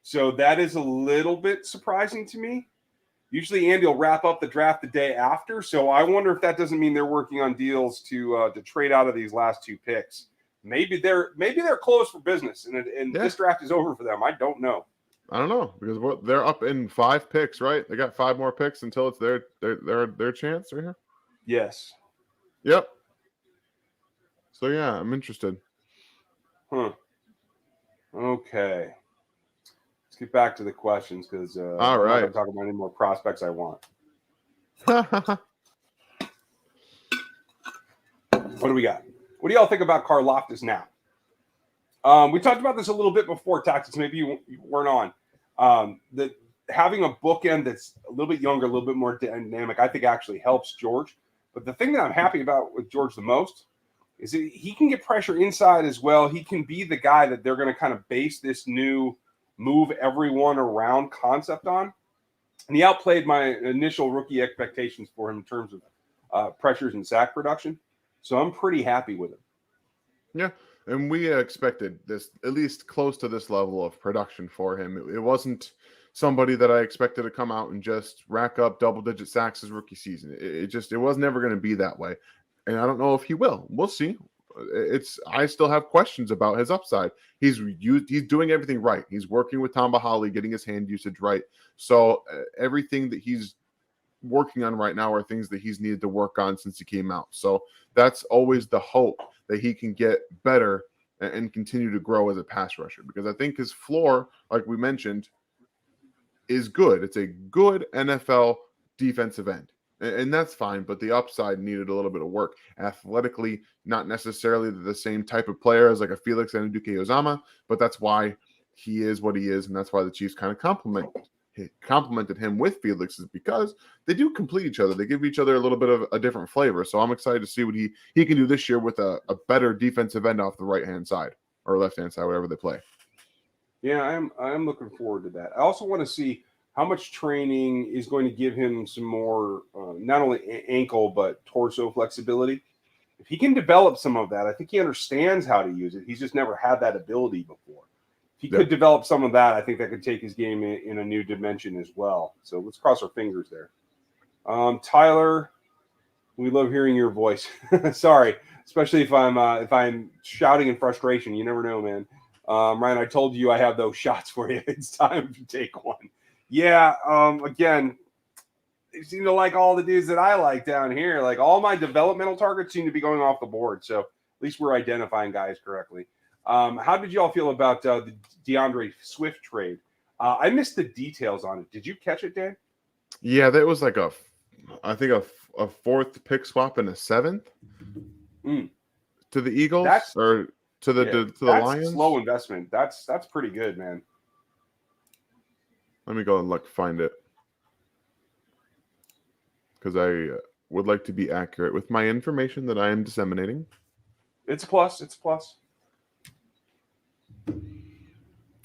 So that is a little bit surprising to me. Usually Andy will wrap up the draft the day after. So I wonder if that doesn't mean they're working on deals to trade out of these last 2 picks. Maybe they're closed for business and this draft is over for them. I don't know. I don't know because they're up in 5 picks, right? They got 5 more picks until it's their chance right here. Yes. Yep. So yeah, I'm interested. Okay. Let's get back to the questions because all right, I'm not going to talk about any more prospects I want. What do we got? What do y'all think about Karlaftis now? We talked about this a little bit before, Taxes. Maybe you weren't on. That having a bookend that's a little bit younger, a little bit more dynamic, I think actually helps George. But the thing that I'm happy about with George the most is that he can get pressure inside as well. He can be the guy that they're going to kind of base this new move everyone around concept on. And he outplayed my initial rookie expectations for him in terms of pressures and sack production. So I'm pretty happy with him. Yeah. And we expected this, at least close to this level of production for him. It wasn't somebody that I expected to come out and just rack up double-digit sacks his rookie season. It was never going to be that way. And I don't know if he will. We'll see. I still have questions about his upside. He's doing everything right. He's working with Tom Bahali, getting his hand usage right. So everything that he's working on right now are things that he's needed to work on since he came out. So that's always the hope that he can get better and continue to grow as a pass rusher, because I think his floor, like we mentioned, is good. It's a good NFL defensive end. And that's fine, but the upside needed a little bit of work. Athletically, not necessarily the same type of player as like a Felix and a Duke Ozama, but that's why he is what he is, and that's why the Chiefs kind of complimented him with Felix, is because they do complete each other. They give each other a little bit of a different flavor. So I'm excited to see what he can do this year with a better defensive end off the right-hand side or left-hand side, whatever they play. Yeah, I'm looking forward to that. I also want to see how much training is going to give him some more, not only ankle but torso flexibility. If he can develop some of that, I think he understands how to use it. He's just never had that ability before. If he could develop some of that, I think that could take his game in a new dimension as well. So let's cross our fingers there. Tyler, we love hearing your voice. Sorry, especially if I'm shouting in frustration. You never know, man. Ryan, I told you I have those shots for you. It's time to take one. Yeah. Again, they seem to like all the dudes that I like down here. Like all my developmental targets seem to be going off the board. So at least we're identifying guys correctly. How did you all feel about the DeAndre Swift trade? I missed the details on it. Did you catch it, Dan? Yeah, that was like I think a fourth pick swap and a seventh to the Eagles or to the Lions. Slow investment. That's pretty good, man. Let me go and find it, because I would like to be accurate with my information that I am disseminating. It's a plus. It's a plus.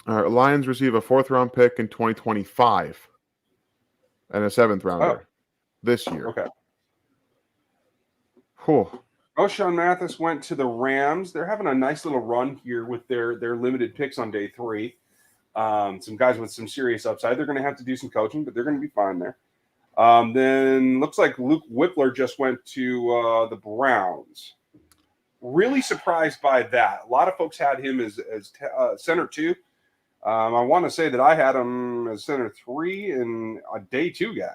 All right, Lions receive a 4th-round pick in 2025 and a 7th-rounder this year. Okay. Cool. O'Shawn Mathis went to the Rams. They're having a nice little run here with their limited picks on day 3. Some guys with some serious upside. They're going to have to do some coaching, but they're going to be fine there. Then looks like Luke Whippler just went to the Browns. Really surprised by that. A lot of folks had him as center 2. I want to say that I had him as center 3 and a day 2 guy.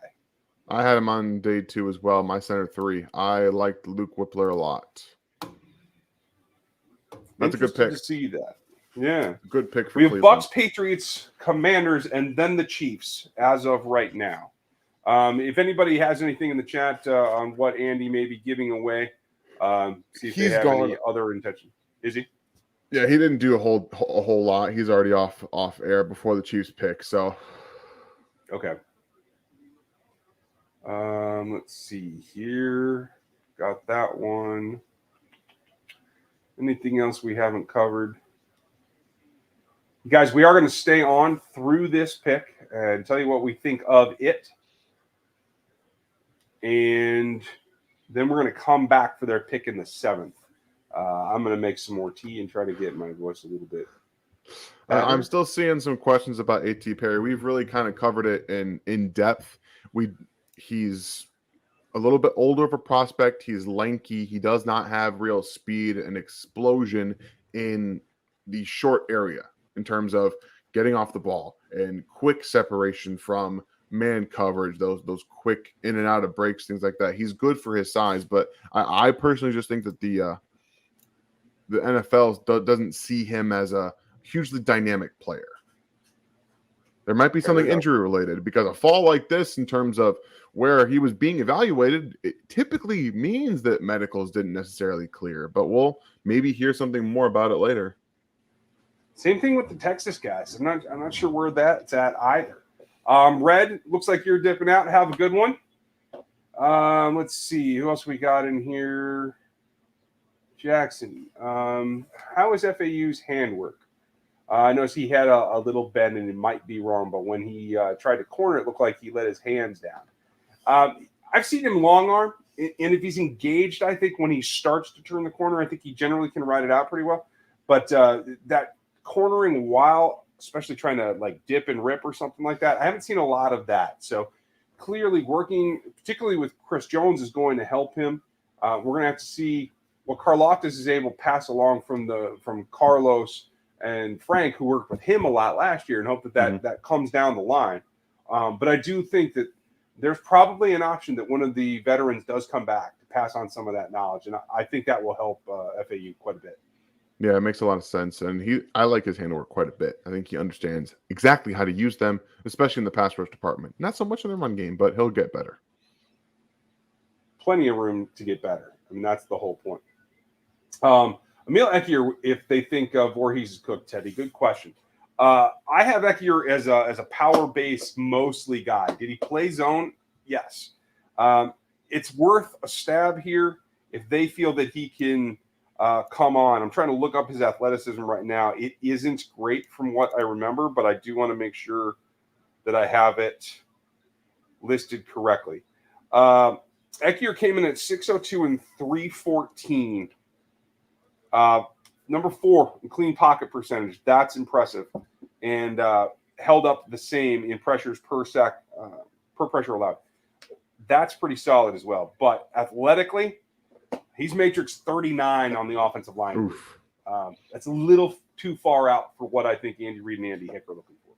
I had him on day 2 as well, my center 3. I liked Luke Whippler a lot. That's a good pick. To see that. Yeah. Good pick for We have Cleveland. Bucks, Patriots, Commanders, and then the Chiefs as of right now. If anybody has anything in the chat on what Andy may be giving away, see if they have any other intention. Is he? Yeah, he didn't do a whole lot. He's already off air before the Chiefs pick. So, okay. Let's see here. Got that one. Anything else we haven't covered? Guys, we are going to stay on through this pick and tell you what we think of it. And then we're going to come back for their pick in the 7th. I'm going to make some more tea and try to get my voice a little bit better. I'm still seeing some questions about A.T. Perry. We've really kind of covered it in depth. He's a little bit older of a prospect. He's lanky. He does not have real speed and explosion in the short area in terms of getting off the ball and quick separation from man coverage, those quick in and out of breaks, things like that. He's good for his size, but I personally just think that the NFL doesn't see him as a hugely dynamic player. There might be something injury related, because a fall like this, in terms of where he was being evaluated, it typically means that medicals didn't necessarily clear, but we'll maybe hear something more about it later. Same thing with the Texas guys. I'm not sure where that's at either. Red, looks like you're dipping out. Have a good one. Let's see. Who else we got in here? Jackson. How is FAU's handwork? I noticed he had a little bend, and it might be wrong, but when he tried to corner, it looked like he let his hands down. I've seen him long arm, and if he's engaged, I think when he starts to turn the corner, I think he generally can ride it out pretty well. But that cornering while, especially trying to like dip and rip or something like that, I haven't seen a lot of that. So clearly working, particularly with Chris Jones, is going to help him. We're going to have to see what Karlaftis is able to pass along from Carlos and Frank, who worked with him a lot last year, and hope that comes down the line. But I do think that there's probably an option that one of the veterans does come back to pass on some of that knowledge, and I think that will help FAU quite a bit. Yeah, it makes a lot of sense, and I like his handwork quite a bit. I think he understands exactly how to use them, especially in the pass rush department. Not so much in the run game, but he'll get better. plenty of room to get better. I mean, that's the whole point. Emil Ekier, if they think Voorhees is cooked, Teddy, good question. I have Ekier as a power-based mostly guy. Did he play zone? Yes. It's worth a stab here if they feel that he can come on. I'm trying to look up his athleticism right now. It isn't great from what I remember, but I do want to make sure that I have it listed correctly. Ekier came in at 602 and 314. Number 4 in clean pocket percentage. That's impressive. And held up the same in pressures per pressure allowed. That's pretty solid as well. But athletically, he's matrix 39 on the offensive line. That's a little too far out for what I think Andy Reid and Andy Hick are looking for.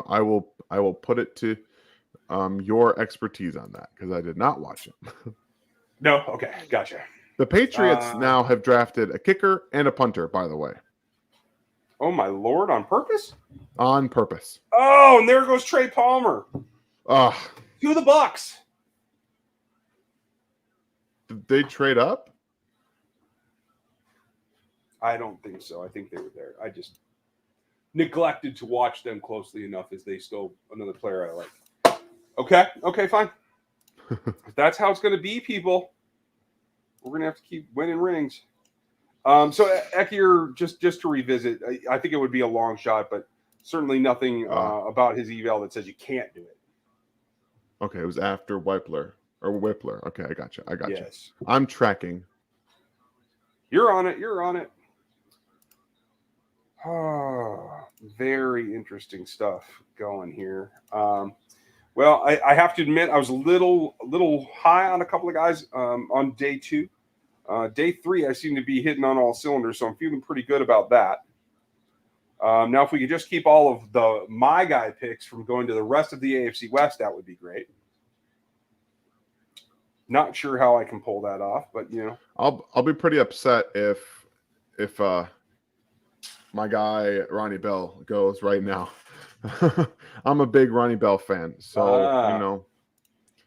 I will put it to your expertise on that because I did not watch it. No? Okay. Gotcha. The Patriots now have drafted a kicker and a punter, by the way. Oh, my Lord. On purpose? On purpose. Oh, and there goes Trey Palmer. To the Bucks. Did they trade up? I don't think so. I think they were there. I just neglected to watch them closely enough as they stole another player I like. Okay, fine. If that's how it's going to be, people, we're going to have to keep winning rings. So Ekier, just to revisit, I think it would be a long shot, but certainly nothing about his eval that says you can't do it. Okay, it was after Whippler. Okay, I got you. Yes. I'm tracking. You're on it. Oh, very interesting stuff going here. Well, I have to admit I was a little high on a couple of guys on day 2. Day 3, I seem to be hitting on all cylinders, so I'm feeling pretty good about that. Now, if we could just keep all of my guy picks from going to the rest of the AFC West, that would be great. Not sure how I can pull that off, but I'll be pretty upset if my guy Ronnie Bell goes right now. I'm a big Ronnie Bell fan, so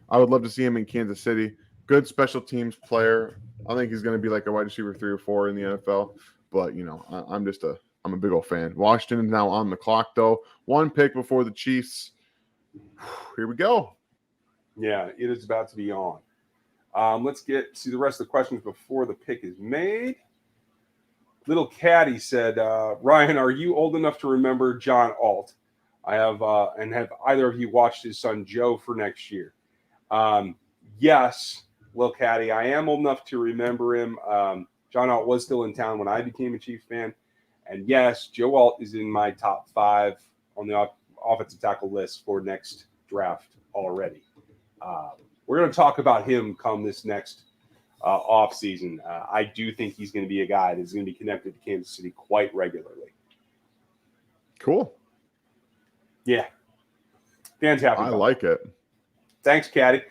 I would love to see him in Kansas City. Good special teams player. I think he's going to be like a wide receiver 3 or 4 in the NFL. But I'm a big old fan. Washington is now on the clock though. 1 pick before the Chiefs. Here we go. Yeah, it is about to be on. Let's get to the rest of the questions before the pick is made. Little Caddy said, Ryan, are you old enough to remember John Alt? I have, and have either of you watched his son Joe for next year? Yes, Little Caddy, I am old enough to remember him. John Alt was still in town when I became a Chiefs fan. And yes, Joe Alt is in my top 5 on the offensive tackle list for next draft already. We're going to talk about him come this next offseason. I do think he's going to be a guy that's going to be connected to Kansas City quite regularly. Cool. Yeah. Dan's happy. I like it. Thanks, Caddy.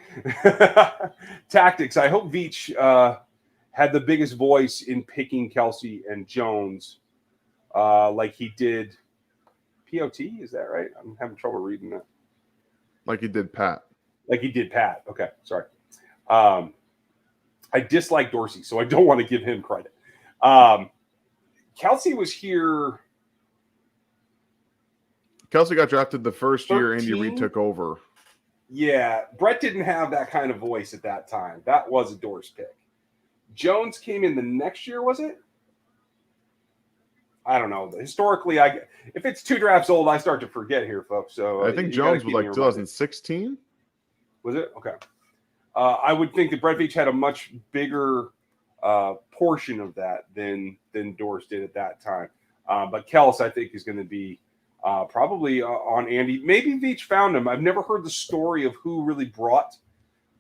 Tactics. I hope Veach had the biggest voice in picking Kelsey and Jones like he did POT. Is that right? I'm having trouble reading that. Like he did Pat. Okay, sorry. I dislike Dorsey, so I don't want to give him credit. Kelsey was here. Kelsey got drafted the first 13? year Andy Reid took over. Yeah, Brett didn't have that kind of voice at that time. That was a Dorse pick. Jones came in the next year, was it? I don't know. Historically, if it's 2 drafts old, I start to forget here, folks. So I think Jones was like 2016. Was it? Okay. I would think that Brett Veach had a much bigger portion of that than Dorse did at that time. But Kels, I think, is going to be probably on Andy. Maybe Veach found him. I've never heard the story of who really brought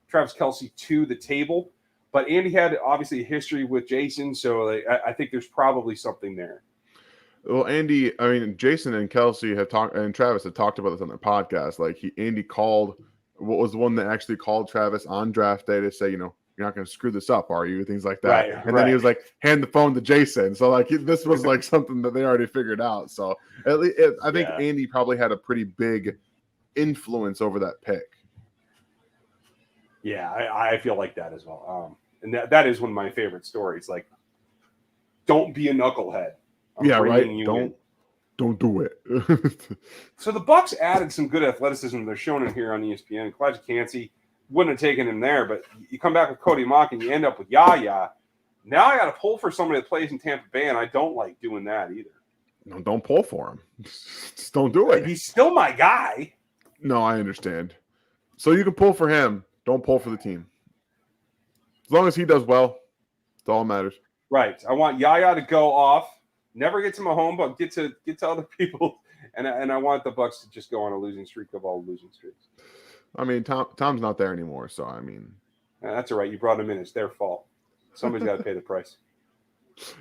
Travis Kelce to the table. But Andy had obviously a history with Jason, so I think there's probably something there. Well, Jason and Kelsey have talked, and Travis had talked about this on their podcast. Like Andy called. What was the one that actually called Travis on draft day to say, you're not going to screw this up, are you? Things like that. Right, Then he was like, hand the phone to Jason. So like this was like something that they already figured out. So at least I think Andy probably had a pretty big influence over that pick. Yeah, I feel like that as well. And that is one of my favorite stories. Like, don't be a knucklehead. I'm Yeah, right. bringing you in. Don't do it. So the Bucks added some good athleticism. They're showing it here on ESPN. Clyde Cansey wouldn't have taken him there, but you come back with Cody Mock and you end up with Yaya. Now I got to pull for somebody that plays in Tampa Bay, and I don't like doing that either. No, don't pull for him. Just don't do it. He's still my guy. No, I understand. So you can pull for him. Don't pull for the team. As long as he does well, that's all that matters. Right. I want Yaya to go off, never get to Mahomes, but get to other people, and I want the Bucks to just go on a losing streak of all losing streaks. I mean, Tom's not there anymore, so I mean, that's all right. You brought him in; it's their fault. Somebody's got to pay the price.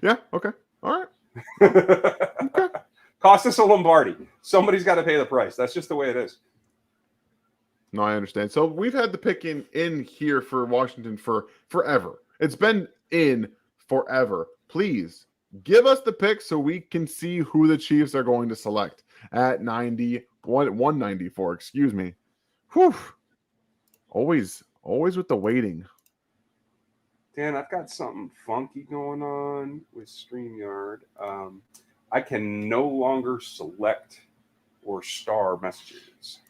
Yeah. Okay. All right. Okay. Cost us a Lombardi. Somebody's got to pay the price. That's just the way it is. No, I understand. So we've had the pick in here for Washington for forever. It's been in forever. Please give us the pick so we can see who the Chiefs are going to select at 194. Excuse me. Whew. Always with the waiting. Dan, I've got something funky going on with StreamYard. I can no longer select or star messages.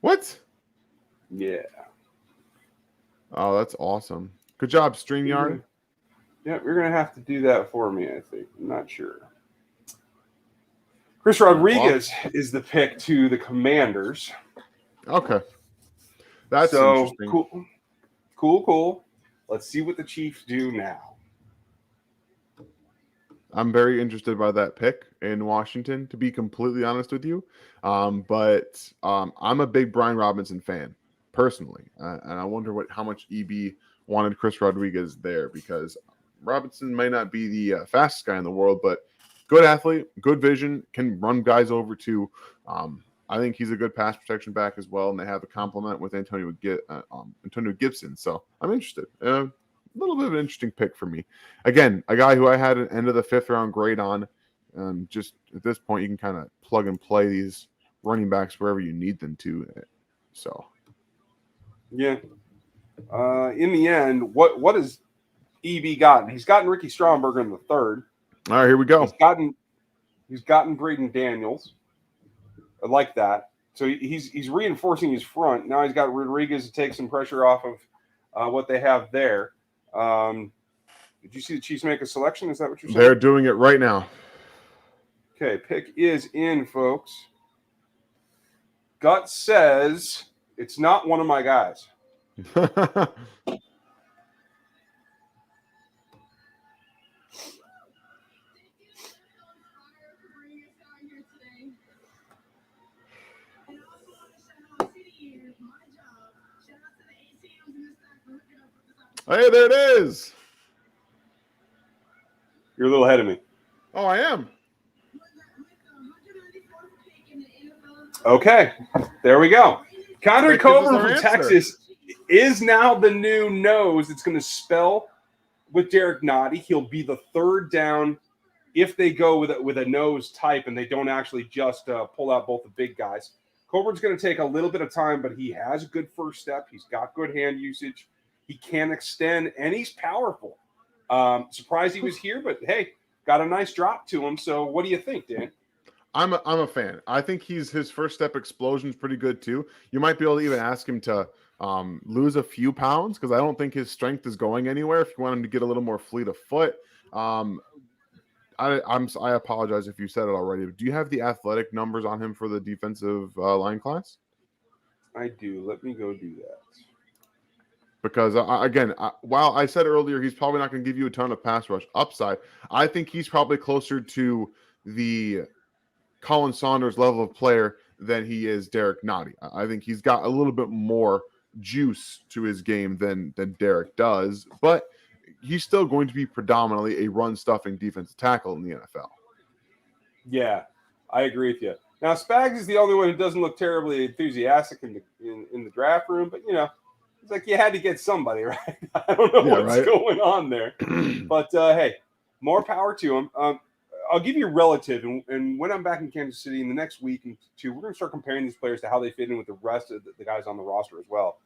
What? Yeah. Oh, that's awesome. Good job, StreamYard. Yeah, you're going to have to do that for me, I think. I'm not sure. Chris Rodriguez is the pick to the Commanders. Okay. That's so interesting. Cool. Let's see what the Chiefs do now. I'm very interested by that pick in Washington, to be completely honest with you. But I'm a big Brian Robinson fan, personally. And I wonder how much EB wanted Chris Rodriguez there, because Robinson may not be the fastest guy in the world, but good athlete, good vision, can run guys over too. I think he's a good pass protection back as well, and they have a complement with Antonio Gibson. So I'm interested. A little bit of an interesting pick for me. Again, a guy who I had an end of the 5th round grade on. Just at this point, you can kind of plug and play these running backs wherever you need them to. So, yeah. In the end, what has EB gotten? He's gotten Ricky Stromberg in the 3rd. All right, here we go. He's gotten Braden Daniels. I like that. So he's reinforcing his front. Now he's got Rodriguez to take some pressure off of what they have there. Did you see the Chiefs make a selection? Is that what you're saying? They're doing it right now. Okay, pick is in, folks. Gut says it's not one of my guys. Hey, there it is. You're a little ahead of me. Oh, I am. Okay, there we go. Keondre Coburn from Texas is now the new nose. It's going to spell with Derek Nottie. He'll be the 3rd down if they go with a nose type and they don't actually just pull out both the big guys. Coburn's going to take a little bit of time, but he has a good first step. He's got good hand usage. He can extend, and he's powerful. Surprised he was here, but hey, got a nice drop to him. So what do you think, Dan? I'm a fan. I think his first step explosion is pretty good too. You might be able to even ask him to lose a few pounds, because I don't think his strength is going anywhere. If you want him to get a little more fleet of foot, I apologize if you said it already. But do you have the athletic numbers on him for the defensive line class? I do. Let me go do that. Because, while I said earlier he's probably not going to give you a ton of pass rush upside, I think he's probably closer to the Colin Saunders level of player than he is Derek Nottie. I think he's got a little bit more juice to his game than Derek does, but he's still going to be predominantly a run-stuffing defensive tackle in the NFL. Yeah, I agree with you. Now, Spags is the only one who doesn't look terribly enthusiastic in the draft room, but, it's like you had to get somebody, right? I don't know what's going on there. But, hey, more power to him. I'll give you a relative, and when I'm back in Kansas City in the next week and two, we're going to start comparing these players to how they fit in with the rest of the guys on the roster as well.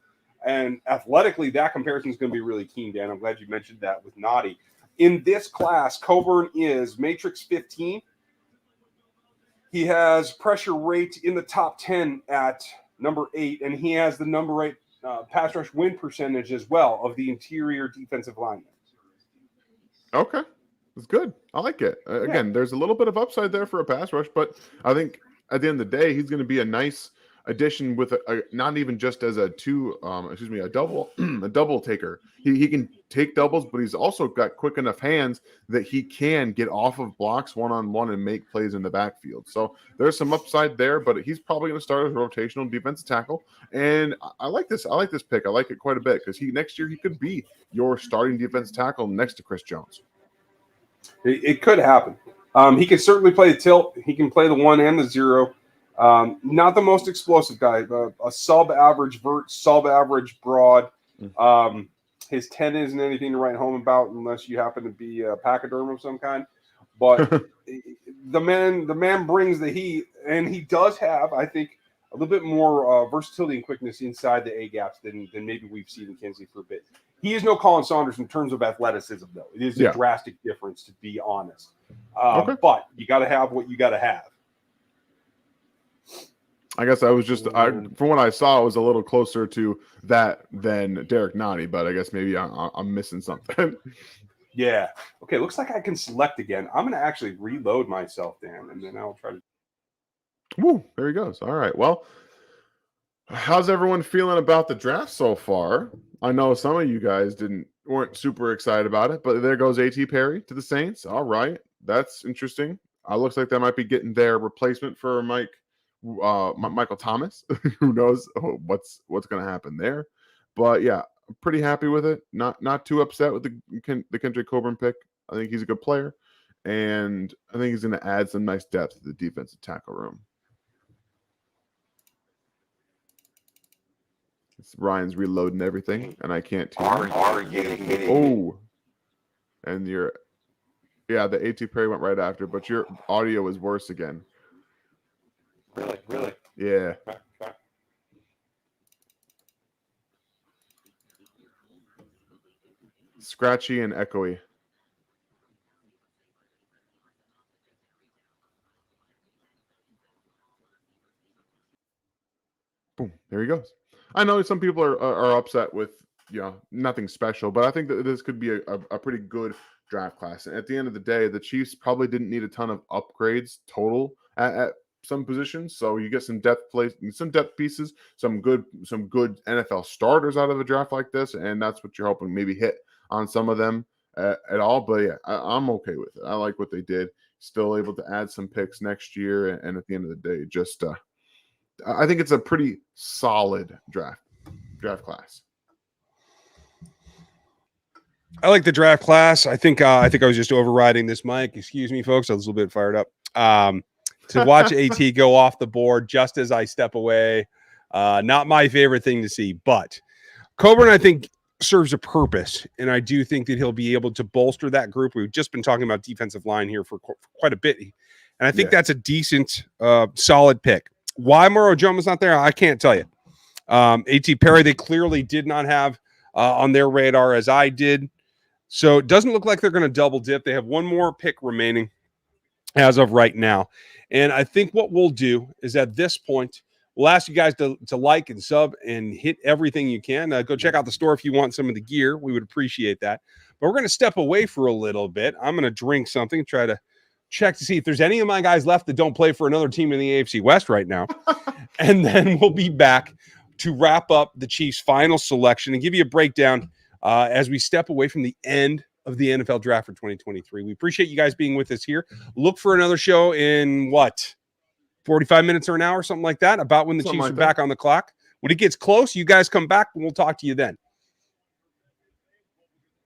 And athletically, that comparison is going to be really keen, Dan. I'm glad you mentioned that with Noddy. In this class, Coburn is Matrix 15. He has pressure rate in the top 10 at number 8, and he has the number 8 pass rush win percentage as well of the interior defensive linemen. Okay. It's good. I like it. Again, there's a little bit of upside there for a pass rush, but I think at the end of the day, he's going to be a nice addition with a not even just as a double a double taker. He can take doubles, but he's also got quick enough hands that he can get off of blocks one-on-one and make plays in the backfield. So there's some upside there, but he's probably going to start as a rotational defensive tackle. And I like this. I like this pick. I like it quite a bit because next year he could be your starting defensive tackle next to Chris Jones. It could happen. He can certainly play the tilt. He can play the 1 and the 0. Not the most explosive guy. A sub-average vert, sub-average broad. His 10 isn't anything to write home about unless you happen to be a pachyderm of some kind. But the man brings the heat, and he does have, I think, a little bit more versatility and quickness inside the A gaps than maybe we've seen in Kinsey for a bit. He is no Colin Saunders in terms of athleticism, though. It is a drastic difference, to be honest. But you got to have what you got to have. I guess I was just, from what I saw, it was a little closer to that than Derek Noddy, but I guess maybe I'm missing something. Yeah. Okay, looks like I can select again. I'm going to actually reload myself, Dan, and then I'll try to. Woo, there he goes. All right. Well, how's everyone feeling about the draft so far? I know some of you guys weren't super excited about it, but there goes A.T. Perry to the Saints. All right. That's interesting. Looks like they might be getting their replacement for Michael Thomas. Who knows what's going to happen there? But yeah, I'm pretty happy with it. Not too upset with the Keondre Coburn pick. I think he's a good player, and I think he's going to add some nice depth to the defensive tackle room. Ryan's reloading everything, and I can't hear. Oh, and the A.T. Perry went right after, but your audio is worse again. Really? Yeah. Okay. Scratchy and echoey. Boom. There he goes. I know some people are upset with, nothing special, but I think that this could be a pretty good draft class. And at the end of the day, the Chiefs probably didn't need a ton of upgrades total at some positions. So you get some depth pieces, some good NFL starters out of a draft like this, and that's what you're hoping maybe hit on some of them at all. But yeah, I'm okay with it. I like what they did. Still able to add some picks next year, and at the end of the day, just I think it's a pretty solid draft class. I like the draft class. I think I was just overriding this mic. Excuse me, folks. I was a little bit fired up. To watch AT go off the board just as I step away, not my favorite thing to see. But Coburn, I think, serves a purpose, and I do think that he'll be able to bolster that group. We've just been talking about defensive line here for quite a bit, and I think that's a decent, solid pick. Why Mauro Jones not there, I can't tell you. A.T. Perry, they clearly did not have on their radar as I did. So it doesn't look like they're going to double dip. They have one more pick remaining as of right now. And I think what we'll do is at this point, we'll ask you guys to like and sub and hit everything you can. Go check out the store if you want some of the gear. We would appreciate that. But we're going to step away for a little bit. I'm going to drink something, try to check to see if there's any of my guys left that don't play for another team in the AFC West right now. And then we'll be back to wrap up the Chiefs' final selection and give you a breakdown as we step away from the end of the NFL draft for 2023. We appreciate you guys being with us here. Look for another show in 45 minutes or an hour, something like that, about when the Chiefs are back on the clock. When it gets close, you guys come back and we'll talk to you then.